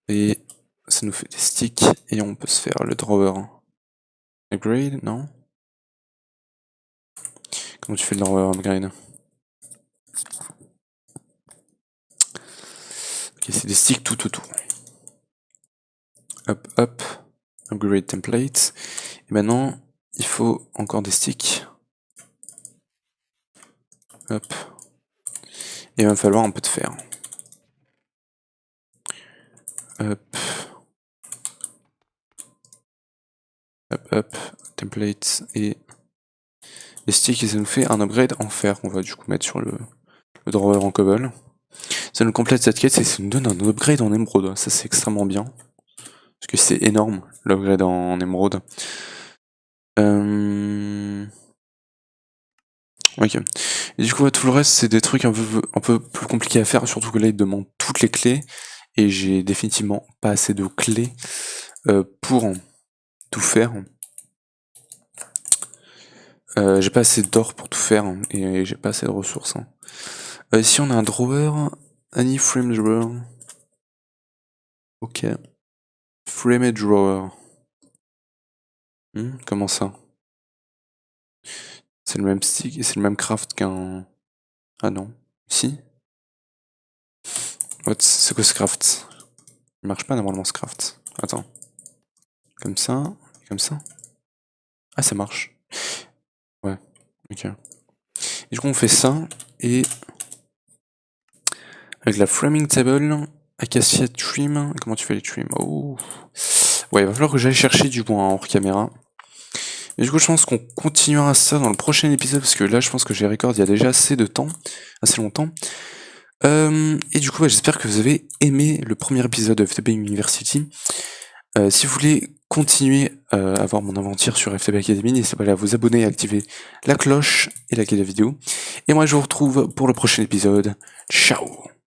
Et ça nous fait des sticks. Et on peut se faire le drawer. Upgrade, non? Comment tu fais le drawer upgrade? Ok, c'est des sticks tout autour. Hop, hop. Upgrade template. Et maintenant, il faut encore des sticks. Hop. Et il va me falloir un peu de fer. Hop. Hop, hop. Template et les sticks, et ça nous fait un upgrade en fer qu'on va du coup mettre sur le drawer en cobble. Ça nous complète cette quête et ça nous donne un upgrade en émeraude. Ça c'est extrêmement bien. Parce que c'est énorme l'upgrade en émeraude. Ok. Et du coup, tout le reste, c'est des trucs un peu plus compliqués à faire, surtout que là, il demande toutes les clés, et j'ai définitivement pas assez de clés pour tout faire. J'ai pas assez d'or pour tout faire, et j'ai pas assez de ressources. Ici, on a un drawer, any frame drawer. Ok. Frame drawer. Comment ça? C'est le même stick et c'est le même craft qu'un... Ah non. Si? What? C'est quoi ce craft? Il marche pas normalement ce craft. Attends. Comme ça, comme ça. Ah, ça marche. Ouais, ok. Et du coup, on fait ça, et avec la framing table, acacia trim, comment tu fais les trim? Oh. Ouais, il va falloir que j'aille chercher du bois hors caméra. Et du coup, je pense qu'on continuera ça dans le prochain épisode, parce que là, je pense que j'ai record il y a déjà assez de temps, assez longtemps. Et du coup, j'espère que vous avez aimé le premier épisode de FTB University. Si vous voulez continuer à voir mon aventure sur FTB Academy, n'hésitez pas à vous abonner et activer la cloche et liker la vidéo. Et moi, je vous retrouve pour le prochain épisode. Ciao!